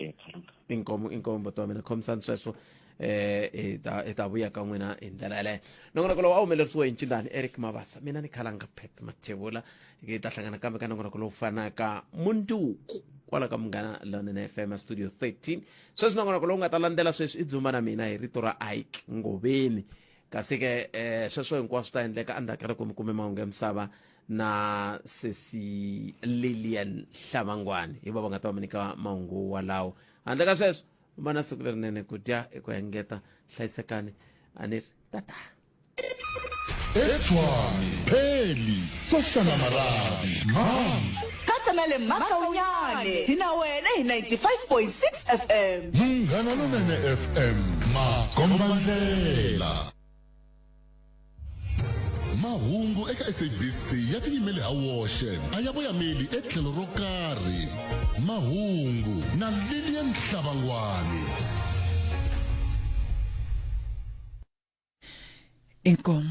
inkomu boto wa mina khomisani sweswo hi ta vuya ka n'wina hi ndlela yaleyo nongonoko lowu a humelerisiwe hi ncindani Eric Mabasa mina ni khalanga Pet Mathebula hi ta hlangana kambe ka nongonoko lowu fanaka munduku kwala ka Munghana Lonene FM studio 13 sweswi nongonoko lowu nga ta landzela sweswi i dzuma na mina hi rito ra Ike Ngobeni kasi ke sweswo hinkwaswo ta endleka endzhaku ka loko mi kume mahungu ya misava na sesi Lilian Hlamangwani hi va nga ta va nyika mahungu walawo handle ka sweswo va na siku lerinene ku dya eku engeta hlayisekani a ni ri tata Etshwane Pheli Soshana Marabi Mams katsa na le makaunyane hina wena hi 95.6 FM Munghana Lonene FM Makombandlela mahungu eka SABC ya tiyimele ha woxe a ya voyameli etlhelo ro karhi mahungu na Lilian Hlamangwani inkomo